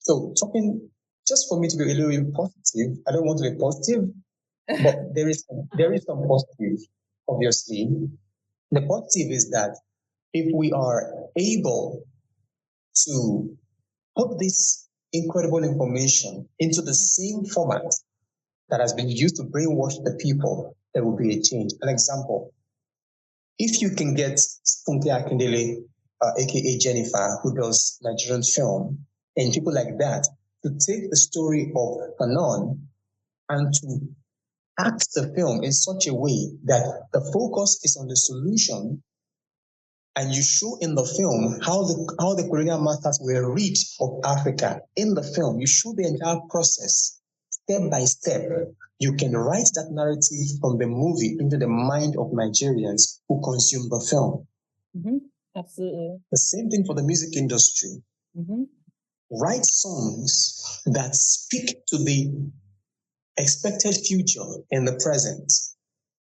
So talking, just for me to be a little bit positive, I don't want to be positive, but there is some positive, obviously. The positive is that if we are able to put this incredible information into the same format that has been used to brainwash the people, there will be a change. An example, if you can get Funke Akindele, aka Jennifer, who does Nigerian film, and people like that, to take the story of Fanon and to act the film in such a way that the focus is on the solution, and you show in the film how the colonial masters were rid of Africa. In the film, you show the entire process, step by step. You can write that narrative from the movie into the mind of Nigerians who consume the film. Mm-hmm. Absolutely. The same thing for the music industry. Mm-hmm. Write songs that speak to the expected future in the present.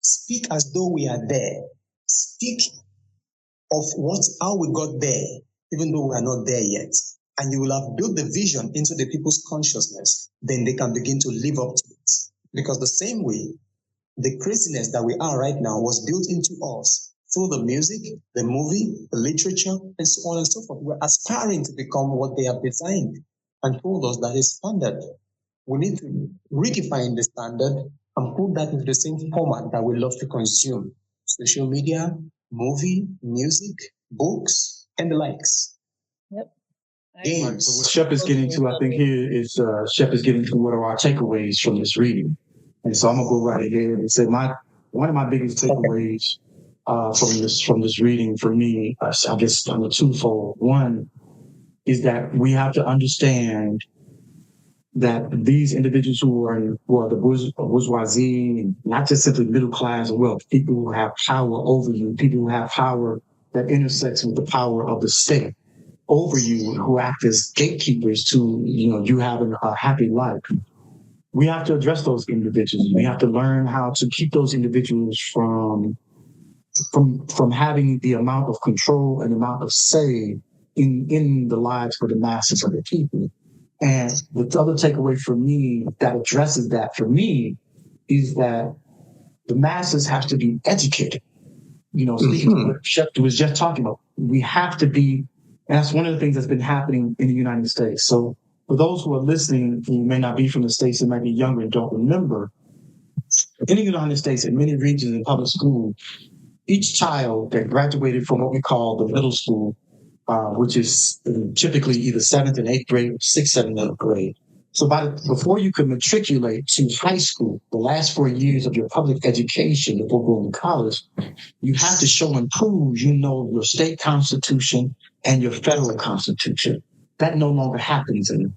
Speak as though we are there. Speak of how we got there, even though we are not there yet. And you will have built the vision into the people's consciousness, then they can begin to live up to it. Because the same way, the craziness that we are right now was built into us through the music, the movie, the literature, and so on and so forth. We're aspiring to become what they have designed and told us that is standard. We need to redefine the standard and put that into the same format that we love to consume. Social media, movie, music, books, and the likes. Yep. Right, so what Shep is getting to, I think here is Shep is getting to what are our takeaways from this reading. And so I'm gonna go right ahead and say one of my biggest takeaways from this reading for me, I guess on the twofold. One is that we have to understand that these individuals who are the bourgeoisie, not just simply middle class and wealth, people who have power over you, people who have power that intersects with the power of the state over you, who act as gatekeepers to you having a happy life. We have to address those individuals. We have to learn how to keep those individuals from having the amount of control and amount of say in the lives for the masses of the people. And the other takeaway for me that addresses that for me is that the masses have to be educated. Speaking to what Shep was just talking about, we have to be, and that's one of the things that's been happening in the United States. So for those who are listening, who may not be from the States and might be younger and don't remember, in the United States, in many regions in public school, each child that graduated from what we call the middle school, which is typically either 7th and 8th grade, 6th, 7th, 8th grade. So before you can matriculate to high school, the last 4 years of your public education before going to college, you have to show and prove you know your state constitution and your federal constitution. That no longer happens in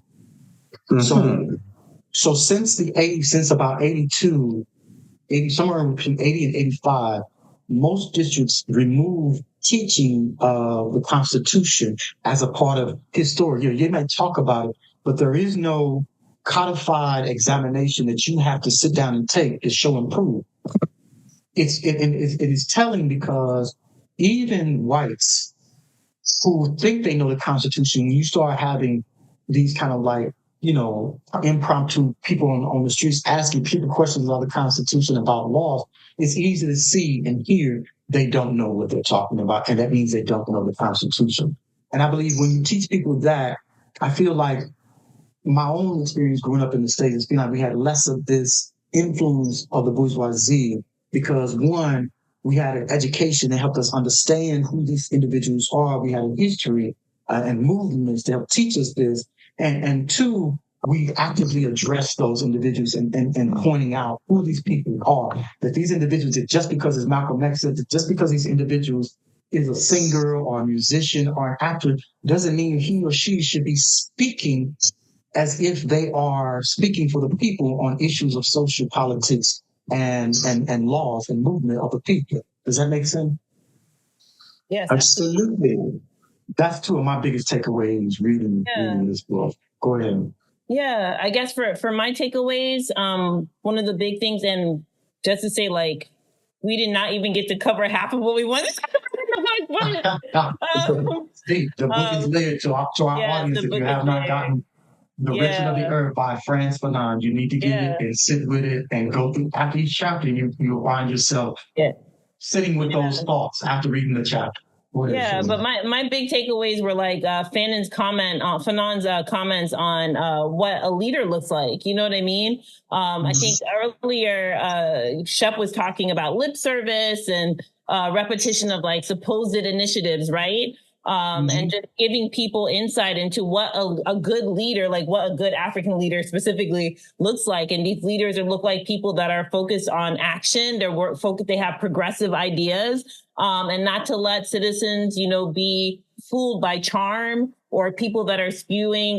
So since about 82, somewhere between 80 and 85, most districts remove teaching of the Constitution as a part of history. You might talk about it, but there is no codified examination that you have to sit down and take to show and prove. It is telling because even whites who think they know the Constitution, when you start having these kind of like, impromptu people on the streets asking people questions about the Constitution, about laws, it's easy to see and hear they don't know what they're talking about. And that means they don't know the Constitution. And I believe when you teach people that, I feel like my own experience growing up in the States, it's been like we had less of this influence of the bourgeoisie because, one, we had an education that helped us understand who these individuals are. We had a history and movements that helped teach us this. And two, we actively address those individuals and pointing out who these people are. That these individuals, that just because, as Malcolm X said, that just because these individuals is a singer or a musician or an actor doesn't mean he or she should be speaking as if they are speaking for the people on issues of social politics and laws and movement of the people. Does that make sense? Yes, absolutely. That's two of my biggest takeaways reading this book. Go ahead. Yeah, I guess for my takeaways, one of the big things, and just to say, like, we did not even get to cover half of what we wanted to cover. The book is layered to our audience. If you have not gotten The Wretched of the Earth by Frantz Fanon, you need to get it and sit with it and go through. After each chapter, you'll find yourself sitting with those thoughts after reading the chapter. But my big takeaways were like Fanon's comments on what a leader looks like. You know what I mean? I think earlier Shep was talking about lip service and repetition of like supposed initiatives, right? And just giving people insight into what a good leader, like what a good African leader specifically looks like. And these leaders look like people that are focused on action. They have progressive ideas, and not to let citizens, be fooled by charm or people that are spewing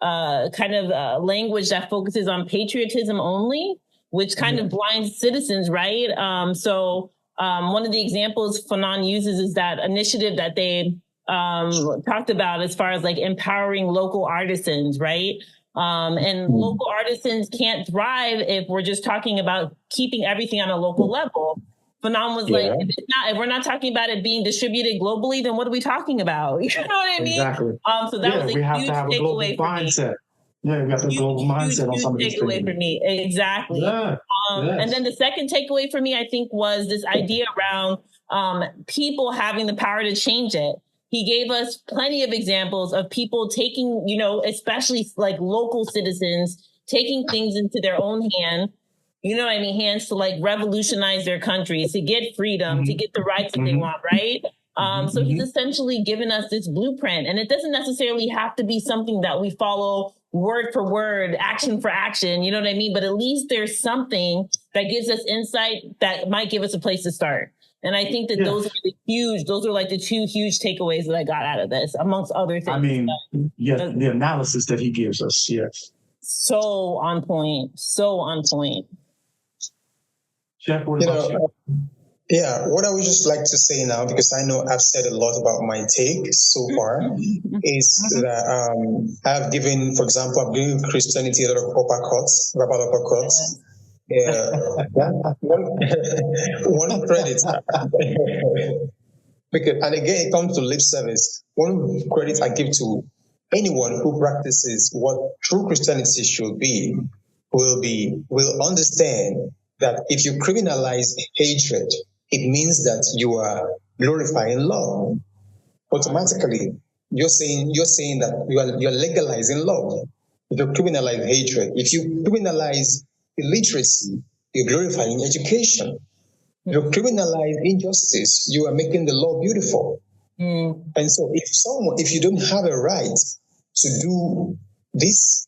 language that focuses on patriotism only, which kind of blinds citizens, right? One of the examples Fanon uses is that initiative that they talked about as far as like empowering local artisans, right? And local artisans can't thrive if we're just talking about keeping everything on a local level. Fanon was like, if we're not talking about it being distributed globally, then what are we talking about? You know what I mean? Exactly. So that was a huge takeaway for me. Yeah, we got the global mindset on some of these things. Takeaway for me, exactly. And then the second takeaway for me, I think, was this idea around people having the power to change it. He gave us plenty of examples of people taking, especially like local citizens, taking things into their own hands to like revolutionize their countries, to get freedom, to get the rights that they want, right? So he's essentially given us this blueprint, and it doesn't necessarily have to be something that we follow word for word, action for action, you know what I mean? But at least there's something that gives us insight that might give us a place to start. And I think that those are like the two huge takeaways that I got out of this, amongst other things. I mean, the analysis that he gives us, yes. So on point. Jeff, what about you? Yeah, what I would just like to say now, because I know I've said a lot about my take so far, is that I've given, for example, I've given Christianity a lot of rapid uppercuts. One credit. And again, it comes to lip service. One credit I give to anyone who practices what true Christianity should be will understand that if you criminalize hatred, it means that you are glorifying love. Automatically, you're saying that you're legalizing love. If you criminalize hatred, if you criminalize illiteracy, You're glorifying education. You criminalize injustice. You are making the law beautiful. And so if you don't have a right to do this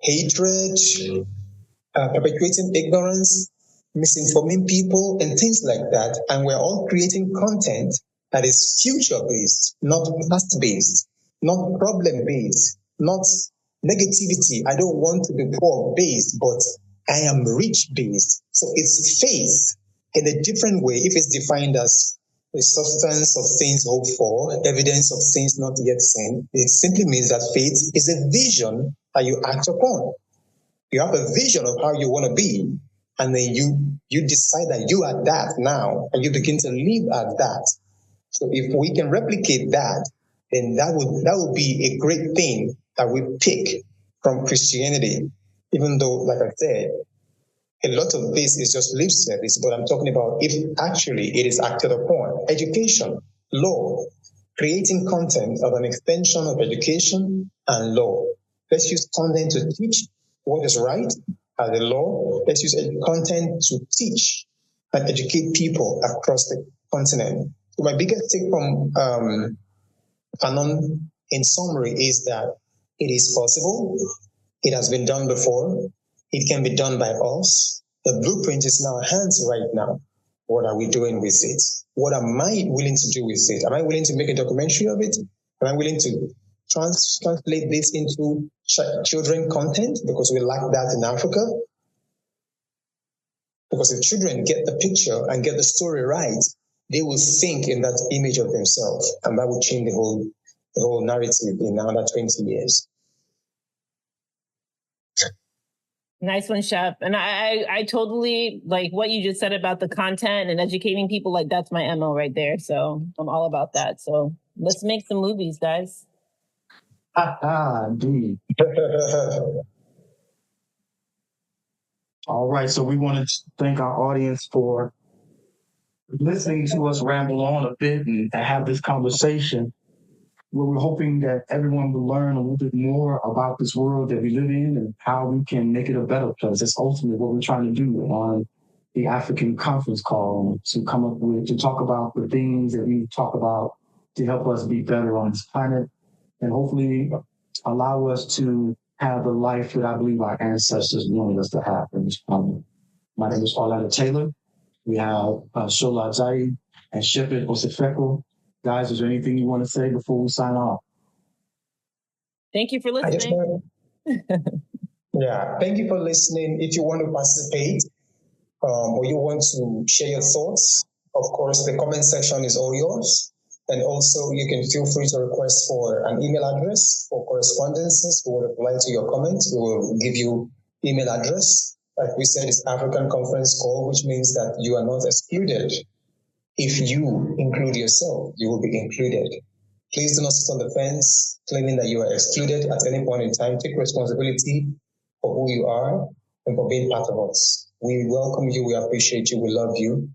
hatred, perpetuating ignorance, misinforming people, and things like that, and we're all creating content that is future-based, not past-based, not problem-based, not negativity. I don't want to be poor-based, but I am rich-based. So it's faith in a different way. If it's defined as the substance of things hoped for, evidence of things not yet seen, it simply means that faith is a vision that you act upon. You have a vision of how you want to be, and then you decide that you are that now, and you begin to live at that. So if we can replicate that, then that would be a great thing that we pick from Christianity. Even though, like I said, a lot of this is just lip service, but I'm talking about if actually it is acted upon. Education, law, creating content of an extension of education and law. Let's use content to teach what is right as the law. Let's use content to teach and educate people across the continent. So my biggest take from Fanon, in summary, is that it is possible. It has been done before. It can be done by us. The blueprint is in our hands right now. What are we doing with it? What am I willing to do with it? Am I willing to make a documentary of it? Am I willing to translate this into children content? Because we lack that in Africa. Because if children get the picture and get the story right, they will think in that image of themselves, and that will change the whole narrative in another 20 years. Nice one, Chef. And I totally like what you just said about the content and educating people. Like, that's my MO right there. So I'm all about that. So let's make some movies, guys. Indeed. All right. So we want to thank our audience for listening to us ramble on a bit and have this conversation. We're hoping that everyone will learn a little bit more about this world that we live in and how we can make it a better place. That's ultimately what we're trying to do on the African conference call, to come up with, to talk about the things that we talk about to help us be better on this planet, and hopefully allow us to have the life that I believe our ancestors wanted us to have in this planet. My name is Orlando Taylor. We have Shola Ajayi and Shepard Osifeko. Guys, is there anything you want to say before we sign off? Thank you for listening. Thank you for listening. If you want to participate or you want to share your thoughts, of course, the comment section is all yours. And also, you can feel free to request for an email address for correspondences. We will reply to your comments. We will give you email address. Like we said, it's African Conference Call, which means that you are not excluded. If you include yourself, you will be included. Please do not sit on the fence claiming that you are excluded at any point in time. Take responsibility for who you are and for being part of us. We welcome you. We appreciate you. We love you.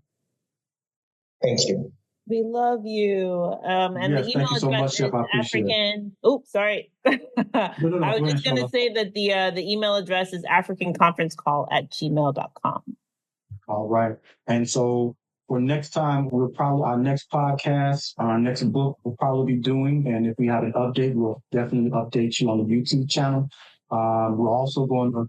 Thank you. We love you. And yes, the email so address is African. Oh, sorry. I was just going to say that the email address is africanconferencecall@gmail.com. All right. And so for next time, our next podcast, our next book we'll probably be doing. And if we have an update, we'll definitely update you on the YouTube channel. We're also going to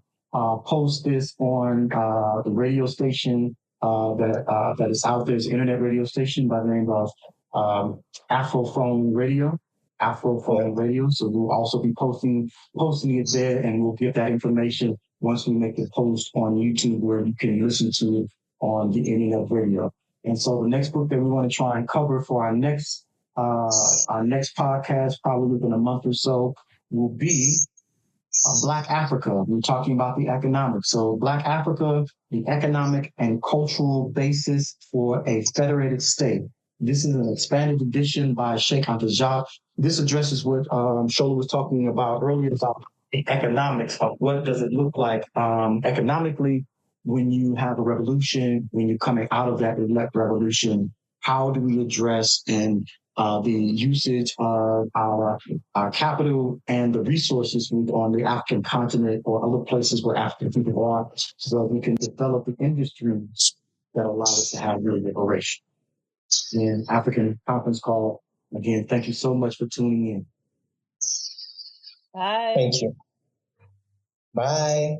post this on the radio station that is out there. It's an internet radio station by the name of Afrophone Radio. So we'll also be posting it there, and we'll get that information once we make the post on YouTube where you can listen to it on the internet radio. And so the next book that we want to try and cover for our next podcast, probably within a month or so, will be Black Africa. We're talking about the economics. So Black Africa, the economic and cultural basis for a federated state. This is an expanded edition by Sheikh Anta Diop. This addresses what Shola was talking about earlier about the economics of what does it look like economically when you have a revolution, when you're coming out of that revolution. How do we address and the usage of our capital and the resources on the African continent or other places where African people are, so that we can develop the industries that allow us to have real liberation. In African conference call, again, thank you so much for tuning in. Bye. Thank you. Bye.